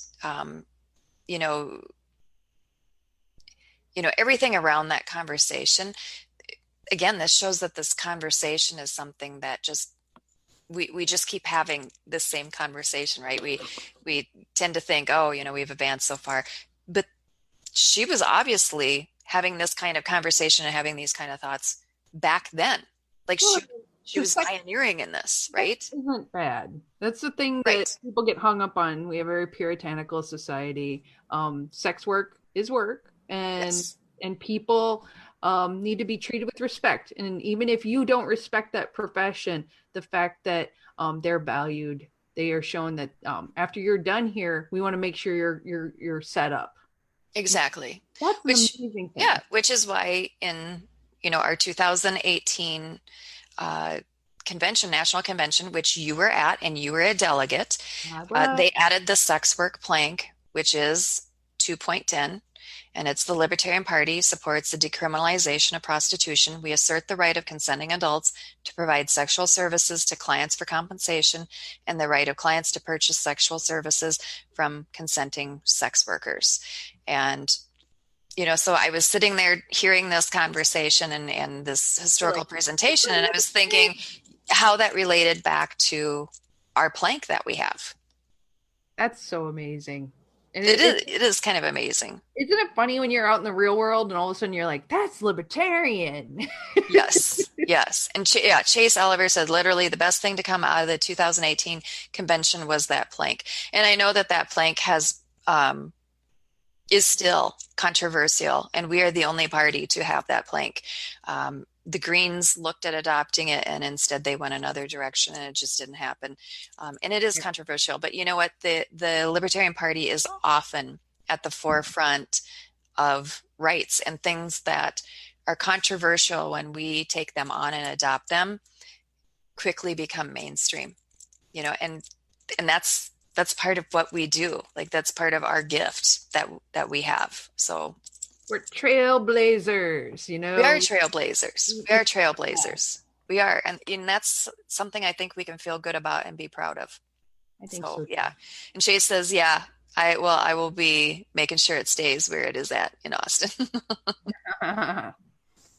everything around that conversation, again, this shows that this conversation is something that just, we just keep having the same conversation, right? We tend to think, we've advanced so far, but she was obviously having this kind of conversation and having these kind of thoughts back then. Like she was pioneering in this, right? Isn't bad. That's the thing that people get hung up on. We have a very puritanical society. Sex work is work, and people need to be treated with respect. And even if you don't respect that profession, the fact that they're valued, they are shown that after you're done here, we want to make sure you're set up. Exactly. That's an amazing thing. Yeah, which is why in our 2018 convention, national convention, which you were at and you were a delegate, they added the sex work plank, which is 2.10. And it's the Libertarian Party supports the decriminalization of prostitution. We assert the right of consenting adults to provide sexual services to clients for compensation and the right of clients to purchase sexual services from consenting sex workers. And, so I was sitting there hearing this conversation and this historical presentation, and I was thinking how that related back to our plank that we have. That's so amazing. And it is kind of amazing. Isn't it funny when you're out in the real world and all of a sudden you're like, that's libertarian? Yes. And Chase Oliver said literally the best thing to come out of the 2018 convention was that plank. And I know that plank is still controversial, and we are the only party to have that plank. the Greens looked at adopting it, and instead they went another direction, and it just didn't happen. And it is controversial, but you know what? The Libertarian Party is often at the forefront of rights, and things that are controversial, when we take them on and adopt them, quickly become mainstream, and that's part of what we do. Like, that's part of our gift that we have. So we're trailblazers, we are trailblazers. We are. And that's something I think we can feel good about and be proud of. I think so. Yeah. And Shay says, yeah, I will be making sure it stays where it is at in Austin.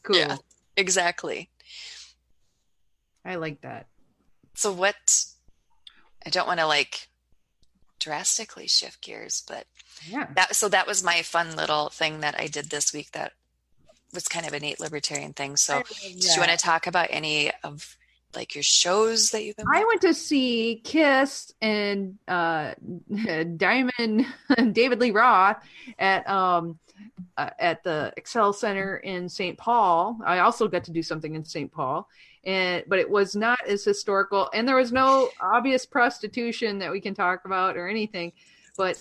Cool. Yeah, exactly. I like that. So I don't want to drastically shift gears, but yeah. That was my fun little thing that I did this week. That was kind of a neat libertarian thing. So did you want to talk about any of your shows that you've been watching? I went to see Kiss and Diamond David Lee Roth at the Excel Center in St. Paul. I also got to do something in St. Paul, but it was not as historical, and there was no obvious prostitution that we can talk about or anything. But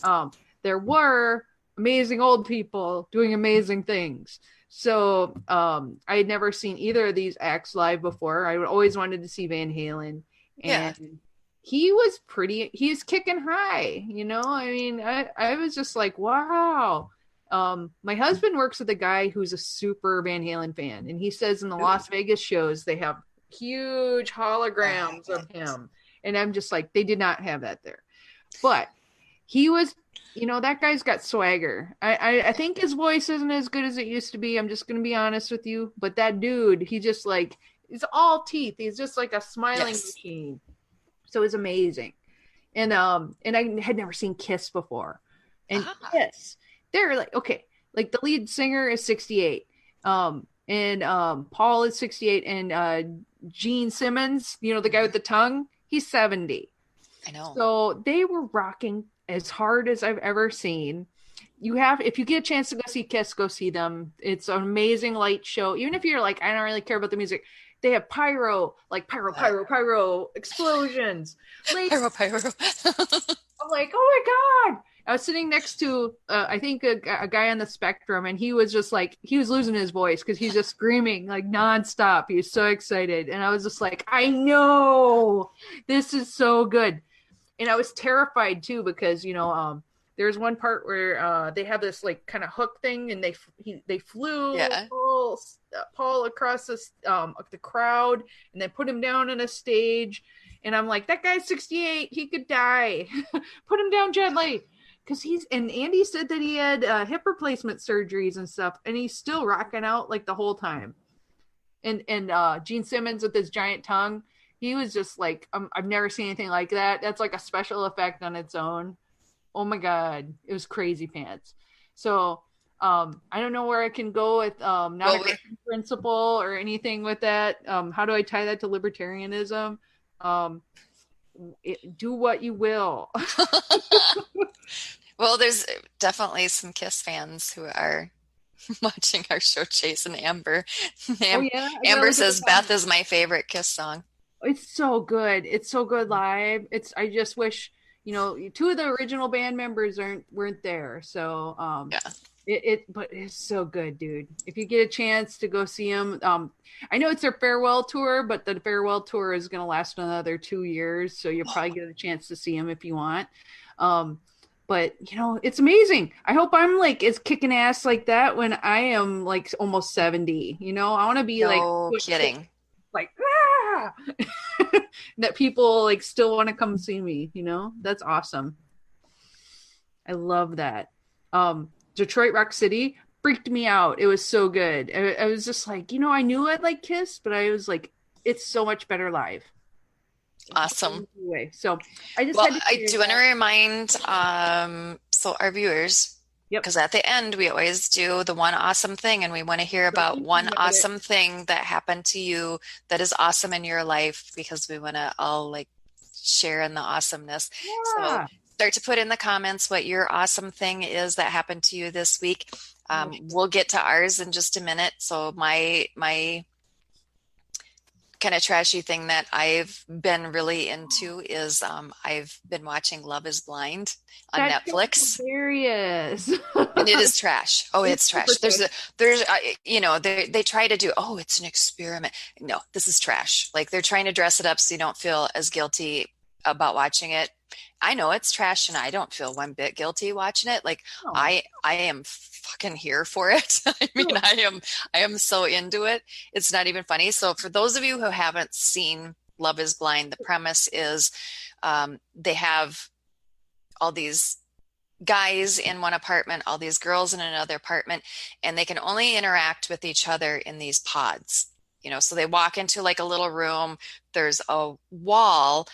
there were amazing old people doing amazing things. So I had never seen either of these acts live before. I always wanted to see Van Halen, and he was kicking high. I mean, I was just like, wow. My husband works with a guy who's a super Van Halen fan, and he says in the Las Vegas shows they have huge holograms of him, and I'm just like, they did not have that there. But he was, that guy's got swagger. I think his voice isn't as good as it used to be. I'm just going to be honest with you. But that dude, he just he's all teeth. He's just like a smiling machine. So it's amazing. And I had never seen Kiss before. And Kiss, they're the lead singer is 68. And Paul is 68. And Gene Simmons, the guy with the tongue, he's 70. I know. So they were rocking as hard as I've ever seen. If you get a chance to go see Kiss, go see them. It's an amazing light show. Even if you're I don't really care about the music, they have pyro explosions. Pyro. I'm like, oh my God. I was sitting next to, I think a guy on the spectrum, and he was just he was losing his voice because he's just screaming nonstop. He was so excited. And I was just like, I know, this is so good. And I was terrified too, because, there's one part where they have this kind of hook thing, and they flew Paul across the crowd, and then put him down on a stage. And I'm like, that guy's 68. He could die. Put him down gently. Because and Andy said that he had hip replacement surgeries and stuff, and he's still rocking out the whole time. And Gene Simmons with his giant tongue, he was just I've never seen anything like that. That's a special effect on its own. Oh my God, it was crazy pants. So I don't know where I can go with non-aggression principle or anything with that. How do I tie that to libertarianism? Do what you will. Well, there's definitely some Kiss fans who are watching our show, Chase and Amber. Amber says Beth is my favorite Kiss song. It's so good. It's so good live. I just wish, two of the original band members weren't there. So but it's so good, dude. If you get a chance to go see them, I know it's their farewell tour, but the farewell tour is going to last another 2 years. So you'll probably get a chance to see them if you want. But it's amazing. I hope I'm as kicking ass like that when I am almost 70. I want to be no kidding. That people still want to come see me. That's awesome. I love that. Detroit Rock City freaked me out. It was so good. I was just I knew I'd like Kiss, but I was it's so much better live. Awesome. Anyway, so I just I do want to remind so our viewers, because at the end we always do the one awesome thing, and we want to hear about one awesome thing that happened to you that is awesome in your life, because we want to all share in the awesomeness. So start to put in the comments what your awesome thing is that happened to you this week. We'll get to ours in just a minute. So my kind of trashy thing that I've been really into is I've been watching Love is Blind on That show's Netflix. hilarious. And it is trash. Oh, it's super trash. They try to do, oh, it's an experiment. No, this is trash. Like they're trying to dress it up so you don't feel as guilty about watching it. I know it's trash and I don't feel one bit guilty watching it. Like Oh. I am fucking here for it. I mean, I am so into it. It's not even funny. So for those of you who haven't seen Love is Blind, the premise is they have all these guys in one apartment, all these girls in another apartment, and they can only interact with each other in these pods. So they walk into like a little room, there's a wall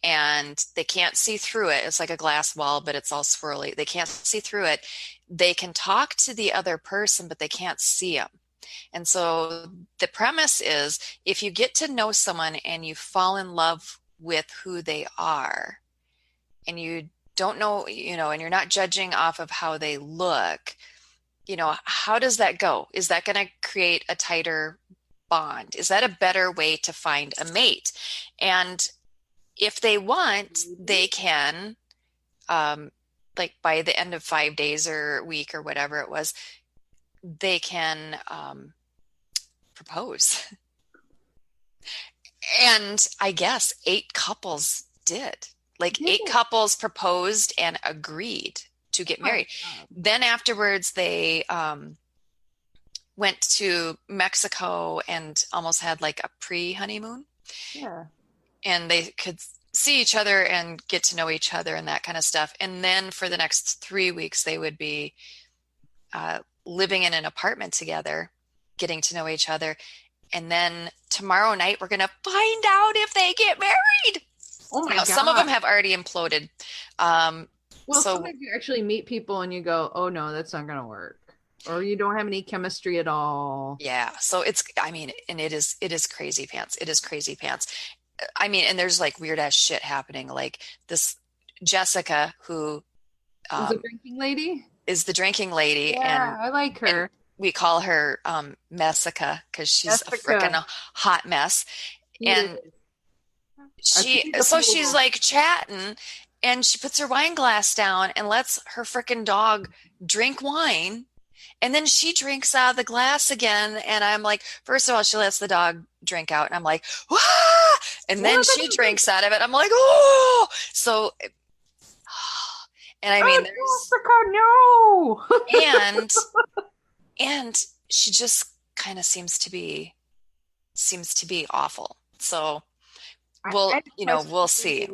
and they can't see through it. It's like a glass wall, but it's all swirly. They can't see through it. They can talk to the other person, but they can't see them. And so the premise is if you get to know someone and you fall in love with who they are and you don't know, and you're not judging off of how they look, how does that go? Is that going to create a tighter bond? Is that a better way to find a mate? And if they want, they can, like by the end of 5 days or a week or whatever it was, they can propose. And I guess 8 couples did. Like 8 couples proposed and agreed to get married. Then afterwards, they went to Mexico and almost had like a pre-honeymoon. Yeah. And they could see each other and get to know each other and that kind of stuff. And then for the next 3 weeks, they would be living in an apartment together, getting to know each other. And then tomorrow night, we're going to find out if they get married. Oh my God. Some of them have already imploded. Sometimes you actually meet people and you go, oh no, that's not going to work. Or you don't have any chemistry at all. Yeah. So it is crazy pants. It is crazy pants. I mean, and there's like weird ass shit happening. Like this Jessica, who is the drinking lady? Is the drinking lady. Yeah, and I like her. We call her Messica because she's a freaking hot mess. And she's like chatting and she puts her wine glass down and lets her freaking dog drink wine. And then she drinks out of the glass again. And I'm like, first of all, she lets the dog drink out. And I'm like, wah! And then she drinks out of it. I'm like, oh! So, and I mean, and she just kind of seems to be awful. So we'll see.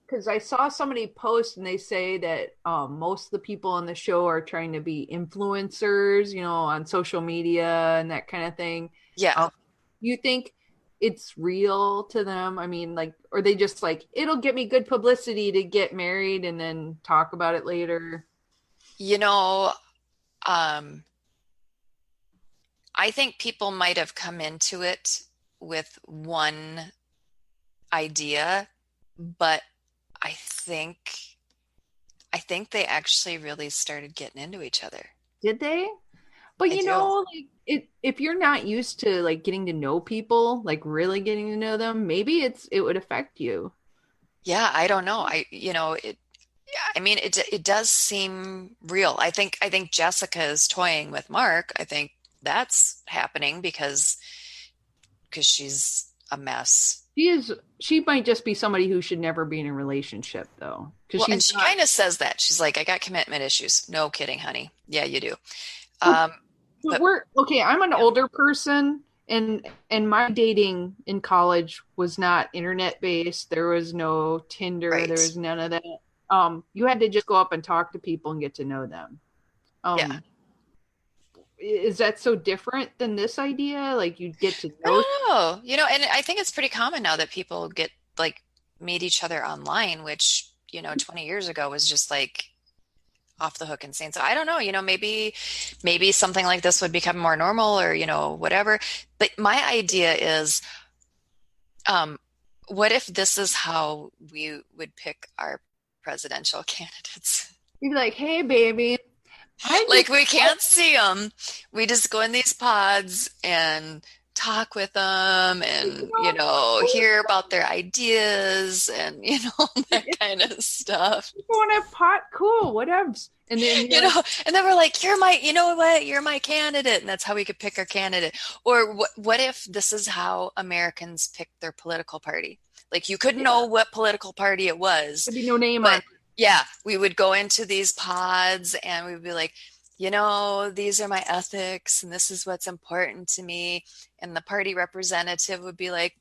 Because I saw somebody post and they say that most of the people on the show are trying to be influencers, on social media and that kind of thing. Yeah. You think it's real to them? I mean, like, or they just like, it'll get me good publicity to get married and then talk about it later? I think people might have come into it with one idea, but I think they actually really started getting into each other. Did they? But like if you're not used to like getting to know people, like really getting to know them, maybe it would affect you. Yeah, I don't know. It does seem real. I think Jessica is toying with Mark. I think that's happening because she's a mess. She might just be somebody who should never be in a relationship, though. And she kind of says that. She's like, I got commitment issues. No kidding, honey. Yeah, you do. But we're okay. I'm an older person, and my dating in college was not internet based. There was no Tinder. Right. There was none of that. You had to just go up and talk to people and get to know them. Yeah. Is that so different than this idea? Like you get to know? I don't know. And I think it's pretty common now that people meet each other online, which 20 years ago was just like off the hook insane. So I don't know, maybe something like this would become more normal or, whatever. But my idea is, what if this is how we would pick our presidential candidates? You'd be like, hey, baby. We can't see them. We just go in these pods and talk with them and, hear about their ideas and, that kind of stuff. You want to pot? Cool, whatevs. And then, and then we're like, you're my candidate. And that's how we could pick our candidate. Or what if this is how Americans pick their political party? Like you couldn't know what political party it was. There'd be no name on it. Yeah, we would go into these pods and we'd be like, these are my ethics and this is what's important to me. And the party representative would be like,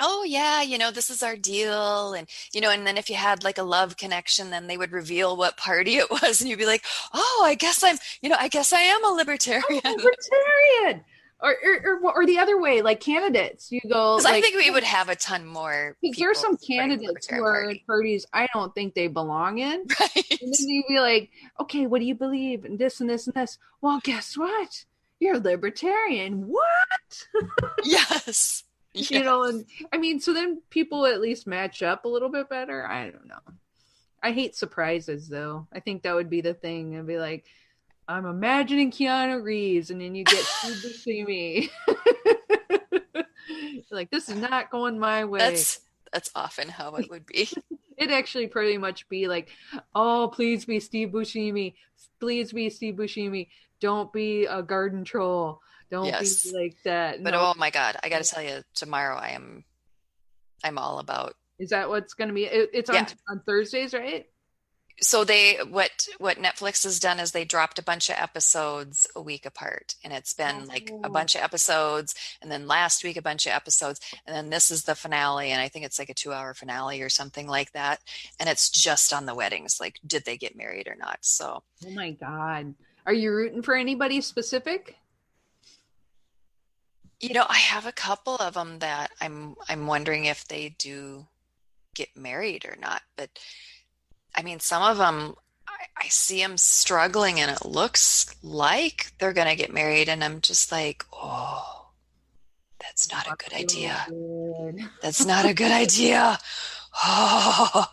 oh yeah, this is our deal. And, and then if you had like a love connection, then they would reveal what party it was. And you'd be like, oh, I guess I am a libertarian. I'm a libertarian. Or the other way, like candidates, you go. Because I think we would have a ton more. Because there are some candidates who are in parties I don't think they belong in. Right. And then you'd be like, okay, what do you believe? And this and this and this. Well, guess what? You're a libertarian. What? Yes. And I mean, so then people at least match up a little bit better. I don't know. I hate surprises, though. I think that would be the thing. I'd be like, I'm imagining Keanu Reeves, and then you get to see me. Like, this is not going my way. That's often how it would be. It'd actually pretty much be like, oh, please be Steve Buscemi. Please be Steve Buscemi. Don't be a garden troll. Don't be like that. But oh my God, I got to tell you, tomorrow I'm all about. Is that what's going to be? It's on Thursdays, right? So what Netflix has done is they dropped a bunch of episodes a week apart, and it's been like a bunch of episodes, and then last week a bunch of episodes, and then this is the finale, and I think it's like a 2-hour finale or something like that, and it's just on the weddings, like did they get married or not? So oh my God, are you rooting for anybody specific? I have a couple of them that I'm wondering if they do get married or not. But I mean, some of them, I see them struggling and it looks like they're going to get married. And I'm just like, oh, that's not a good idea. That's not a good idea. Oh.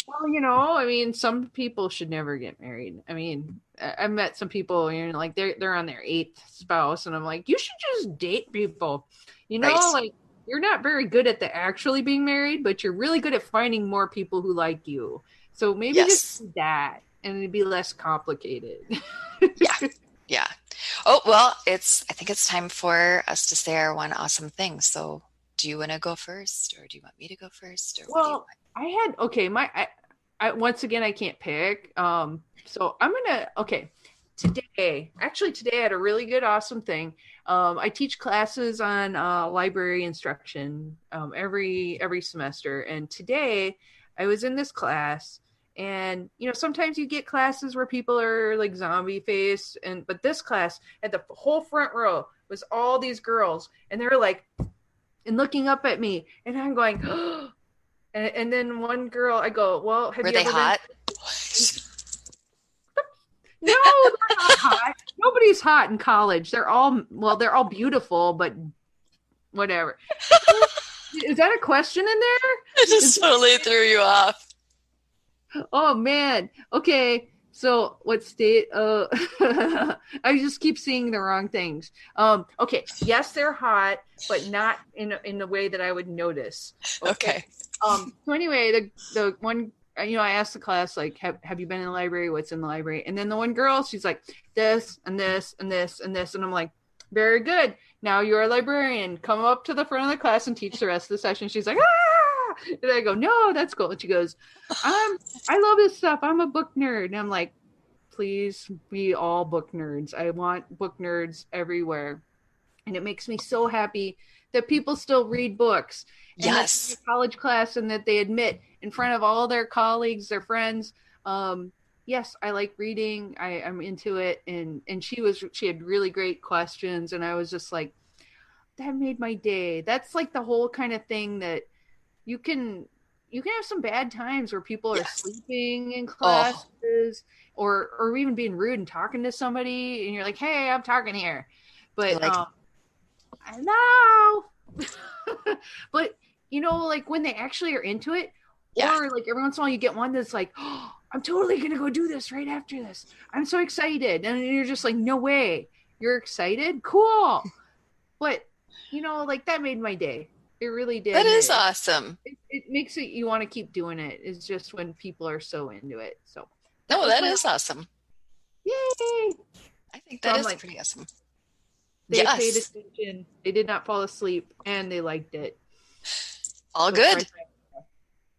Well, I mean, some people should never get married. I mean, I met some people, like they're on their 8th spouse, and I'm like, you should just date people. Right. Like you're not very good at the actually being married, but you're really good at finding more people who like you. So maybe just do that, and it'd be less complicated. Yeah. Oh well, I think it's time for us to say our one awesome thing. So, do you want to go first, or do you want me to go first? Or what do you want? I once again, I can't pick. So I'm today I had a really good, awesome thing. I teach classes on library instruction every semester. And today I was in this class, and sometimes you get classes where people are like zombie face, but this class at the whole front row was all these girls, and they were like, and looking up at me, and I'm going, oh. And then one girl, I go, well, were they hot? No, they're not hot. Nobody's hot in college. They're all beautiful, but whatever. Is that a question in there? I just totally threw you off. Oh man. Okay. So what state? I just keep seeing the wrong things. Okay. Yes, they're hot, but not in the way that I would notice. Okay. So anyway, the one, I asked the class, like, have you been in the library? What's in the library? And then the one girl, she's like, this and this and this and this. And I'm like, very good. Now you're a librarian. Come up to the front of the class and teach the rest of the session. She's like, ah! And I go, no, that's cool. And she goes, I love this stuff. I'm a book nerd. And I'm like, please be all book nerds. I want book nerds everywhere. And it makes me so happy that people still read books. And yes. That's a college class, and that they admit in front of all their colleagues, their friends, yes, I like reading. I'm into it. And she had really great questions. And I was just like, that made my day. That's like the whole kind of thing that you can have some bad times where people are sleeping in classes or even being rude and talking to somebody. And you're like, hey, I'm talking here. But I know. But like when they actually are into it, or like every once in a while you get one that's like, oh, I'm totally gonna go do this right after this. I'm so excited. And you're just like, no way. You're excited? Cool. But like that made my day. It really did. That is awesome. It makes it, you want to keep doing it. It's just when people are so into it. So No, that is awesome. Yay! I think that is pretty awesome. They paid attention. They did not fall asleep, and they liked it. All good.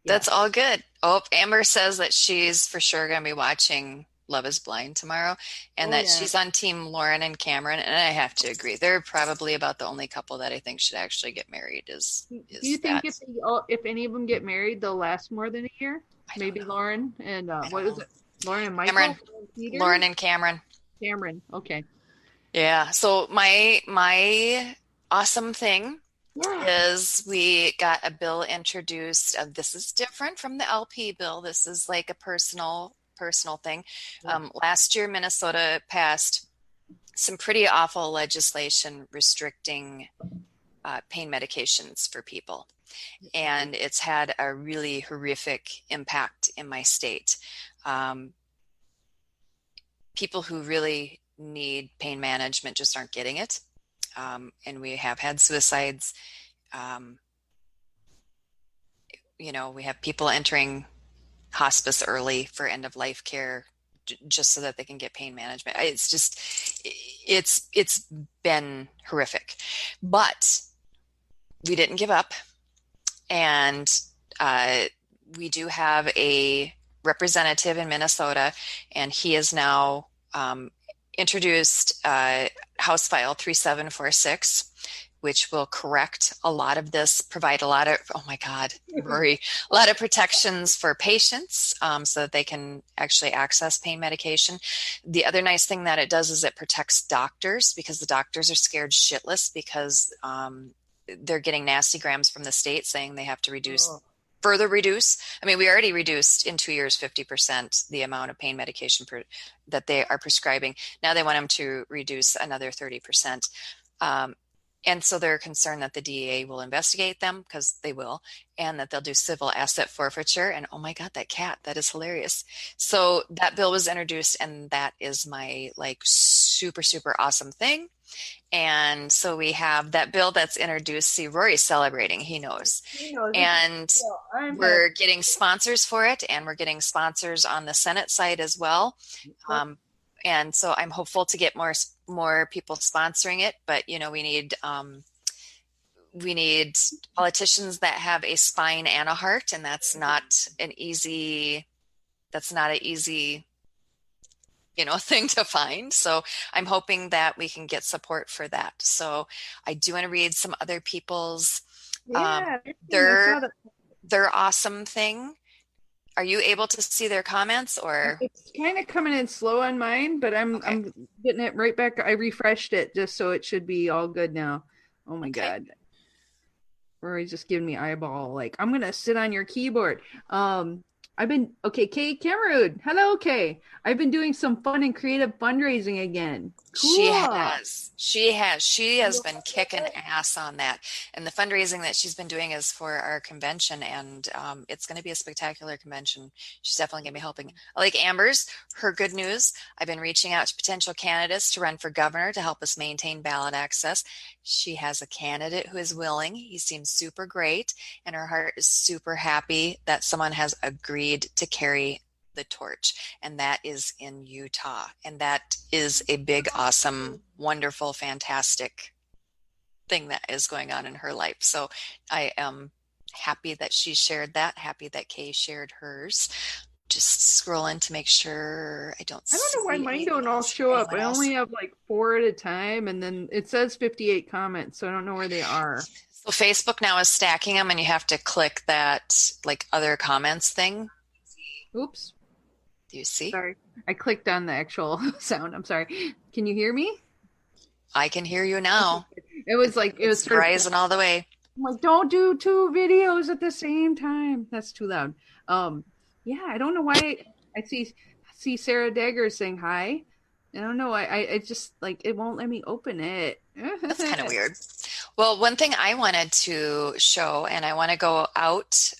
That's all good. Oh, Amber says that she's for sure going to be watching Love is Blind tomorrow, and that she's on team Lauren and Cameron, and I have to agree. They're probably about the only couple that I think should actually get married. Do you think if any of them get married, they'll last more than a year? Maybe Lauren and what is it? Lauren and Michael? Cameron. Lauren and Cameron. Cameron. Okay. Yeah. So my awesome thing is we got a bill introduced. This is different from the LP bill. This is like a personal thing. Last year, Minnesota passed some pretty awful legislation restricting pain medications for people. And it's had a really horrific impact in my state. People who really need pain management just aren't getting it. And we have had suicides. We have people entering hospice early for end of life care just so that they can get pain management. It's been horrific, but we didn't give up. And we do have a representative in Minnesota, and he has now introduced House File 3746, which will correct a lot of this, provide a lot of, oh my God, Rory, a lot of protections for patients so that they can actually access pain medication. The other nice thing that it does is it protects doctors, because the doctors are scared shitless because they're getting nasty grams from the state saying they have to further reduce. I mean, we already reduced in 2 years 50% the amount of pain medication that they are prescribing. Now they want them to reduce another 30%. And so they're concerned that the DEA will investigate them, because they will, and that they'll do civil asset forfeiture. And oh my God, that cat, that is hilarious. So that bill was introduced, and that is my super, super awesome thing. And so we have that bill that's introduced. See, Rory's celebrating. He knows. And we're getting sponsors for it, and we're getting sponsors on the Senate side as well. And so I'm hopeful to get more people sponsoring it, but we need politicians that have a spine and a heart, and that's not an easy thing to find. So I'm hoping that we can get support for that. So I do want to read some other people's their awesome thing. Are you able to see their comments, or? It's kind of coming in slow on mine, but I'm getting it right back. I refreshed it just so it should be all good now. Oh my God. Rory's just giving me eyeball. I'm going to sit on your keyboard. Kay Cameron. Hello, Kay. I've been doing some fun and creative fundraising again. Cool. She has been kicking ass on that. And the fundraising that she's been doing is for our convention, and it's going to be a spectacular convention. She's definitely going to be helping. Like Amber's, her good news, I've been reaching out to potential candidates to run for governor to help us maintain ballot access. She has a candidate who is willing. He seems super great, and her heart is super happy that someone has agreed to carry the torch, and that is in Utah. And that is a big, awesome, wonderful, fantastic thing that is going on in her life. So I am happy that she shared that, happy that Kay shared hers. Just scrolling to make sure I don't know why mine don't all show up. I only have 4 at a time, and then it says 58 comments, so I don't know where they are. So Facebook now is stacking them, and you have to click that other comments thing. Oops. Do you see? Sorry. I clicked on the actual sound. I'm sorry. Can you hear me? I can hear you now. It was rising all the way. I'm like, don't do 2 videos at the same time. That's too loud. Yeah, I don't know why I see Sarah Dagger saying hi. I don't know. I just it won't let me open it. That's kind of weird. Well, one thing I wanted to show, and I want to go out.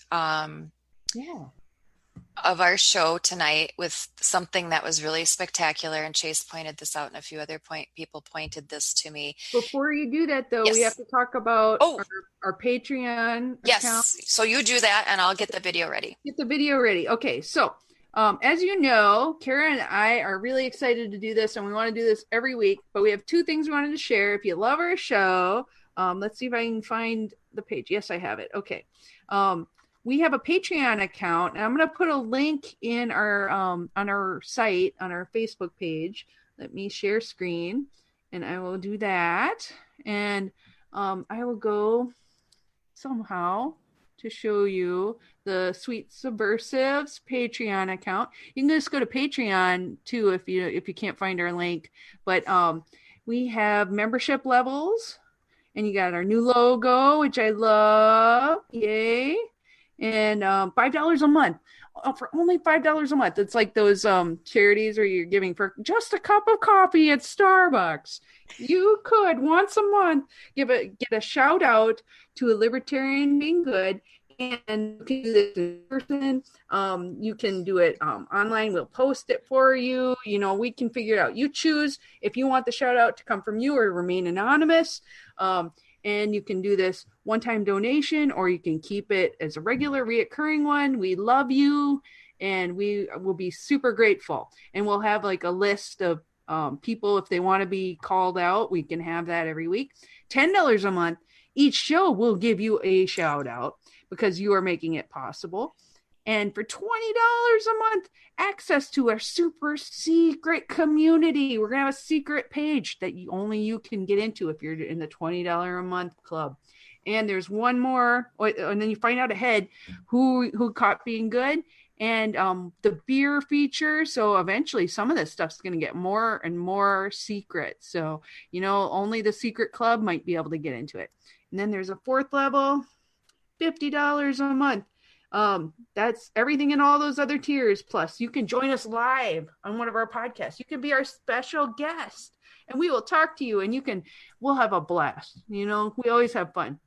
of our show tonight with something that was really spectacular, and Chase pointed this out, and a few other people pointed this to me. Before you do that, though, we have Yes. to talk about Oh, our Patreon account. yes. So you do that, and I'll get the video ready. Get the video ready. Okay, so as you know, Kara and I are really excited to do this, and we want to do this every week. But we have two things we wanted to share. If you love our show, let's see if I can find the page. Yes, I have it. Okay. We have a Patreon account, and I'm going to put a link in our on our site, on our Facebook page. Let me share screen, and I will do that. And I will go somehow to show you the Sweet Subversives Patreon account. You can just go to Patreon too if you can't find our link. But we have membership levels, and you got our new logo, which I love. Yay! And $5 a month. For only $5 a month. It's like those charities where you're giving for just a cup of coffee at Starbucks. You could once a month get a shout out to a libertarian being good, and you can do this in person. You can do it online. We'll post it for you. We can figure it out. You choose if you want the shout out to come from you or remain anonymous. And you can do this one-time donation, or you can keep it as a regular reoccurring one. We love you, and we will be super grateful. And we'll have like a list of people, if they want to be called out, we can have that every week. $10 a month. Each show will give you a shout out because you are making it possible. And for $20 a month, access to our super secret community. We're going to have a secret page that only you can get into if you're in the $20 a month club. And there's one more, and then you find out ahead who caught being good, and the beer feature. So eventually some of this stuff's going to get more and more secret. So, only the secret club might be able to get into it. And then there's a fourth level, $50 a month. That's everything in all those other tiers. Plus, you can join us live on one of our podcasts. You can be our special guest, and we will talk to you, and we'll have a blast. We always have fun,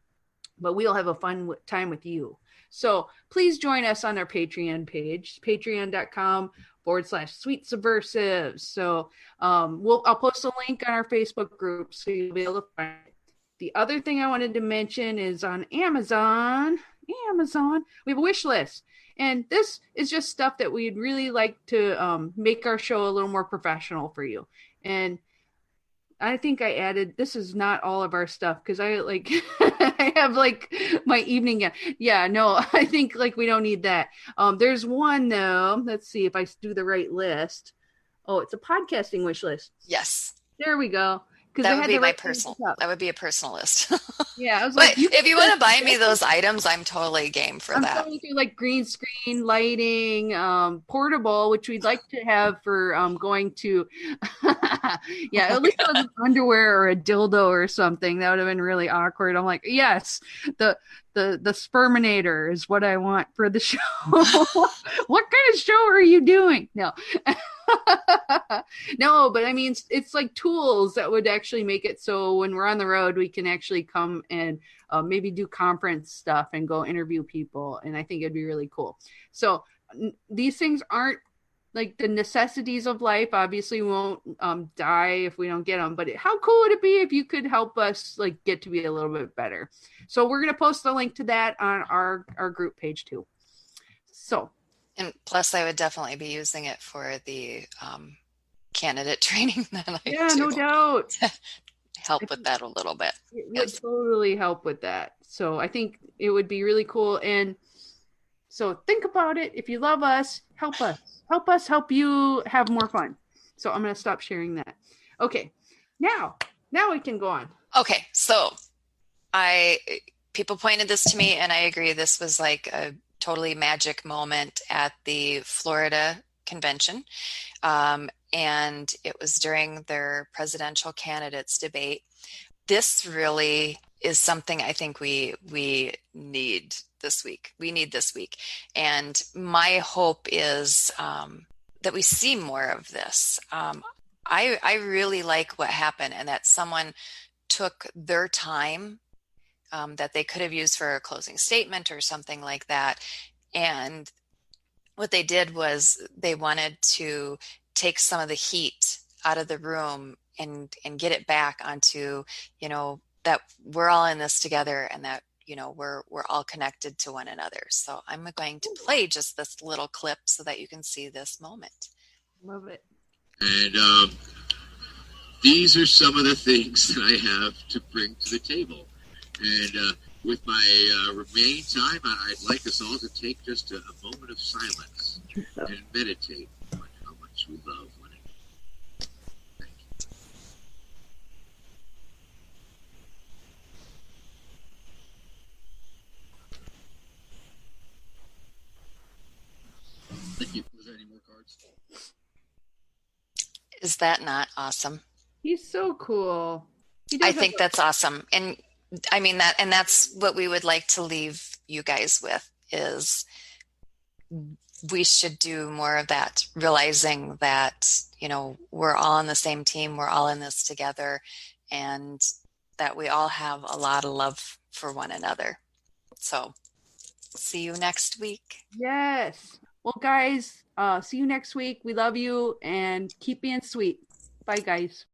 but we'll have a fun time with you. So please join us on our Patreon page, patreon.com/Sweet Subversives. So I'll post a link on our Facebook group so you'll be able to find it. The other thing I wanted to mention is on Amazon, we have a wish list. And this is just stuff that we'd really like to make our show a little more professional for you. And I think I added, this is not all of our stuff because I I have like my evening. Yeah, no, I think like we don't need that. There's one though. Let's see if I do the right list. Oh, it's a podcasting wish list. Yes. There we go. That would be my personal. That would be a personal list. Yeah, I was but if you want to buy me those items, I'm totally game for that. I'm going through like green screen, lighting, portable, which we'd like to have for going to. Yeah, at least it was underwear or a dildo or something. That would have been really awkward. I'm like, yes, the Sperminator is what I want for the show. What kind of show are you doing? No. No, but I mean, it's like tools that would actually make it so when we're on the road, we can actually come and maybe do conference stuff and go interview people. And I think it'd be really cool. So these things aren't like the necessities of life. Obviously, we won't die if we don't get them. But how cool would it be if you could help us like get to be a little bit better? So we're going to post a link to that on our group page too. So. And plus, I would definitely be using it for the candidate training that I do. Yeah, no doubt. Help with that a little bit. It would totally help with that. So I think it would be really cool. And so think about it. If you love us, help us. Help us help you have more fun. So I'm going to stop sharing that. Okay. Now we can go on. Okay. So people pointed this to me, and I agree. This was like a totally magic moment at the Florida convention. And it was during their presidential candidates debate. This really is something I think we need this week. And my hope is that we see more of this. I really like what happened, and that someone took their time that they could have used for a closing statement or something like that, and what they did was they wanted to take some of the heat out of the room and get it back onto, that we're all in this together and that, we're all connected to one another. So I'm going to play just this little clip so that you can see this moment. Love it. And these are some of the things that I have to bring to the table. And with my remaining time, I'd like us all to take just a moment of silence and meditate on how much we love one another. Thank you. Thank you. Was there any more cards? Is that not awesome? He's so cool. I think that's awesome. And I mean that's what we would like to leave you guys with is we should do more of that, realizing that, we're all on the same team, we're all in this together, and that we all have a lot of love for one another. So see you next week. Yes. Well, guys, see you next week. We love you and keep being sweet. Bye, guys.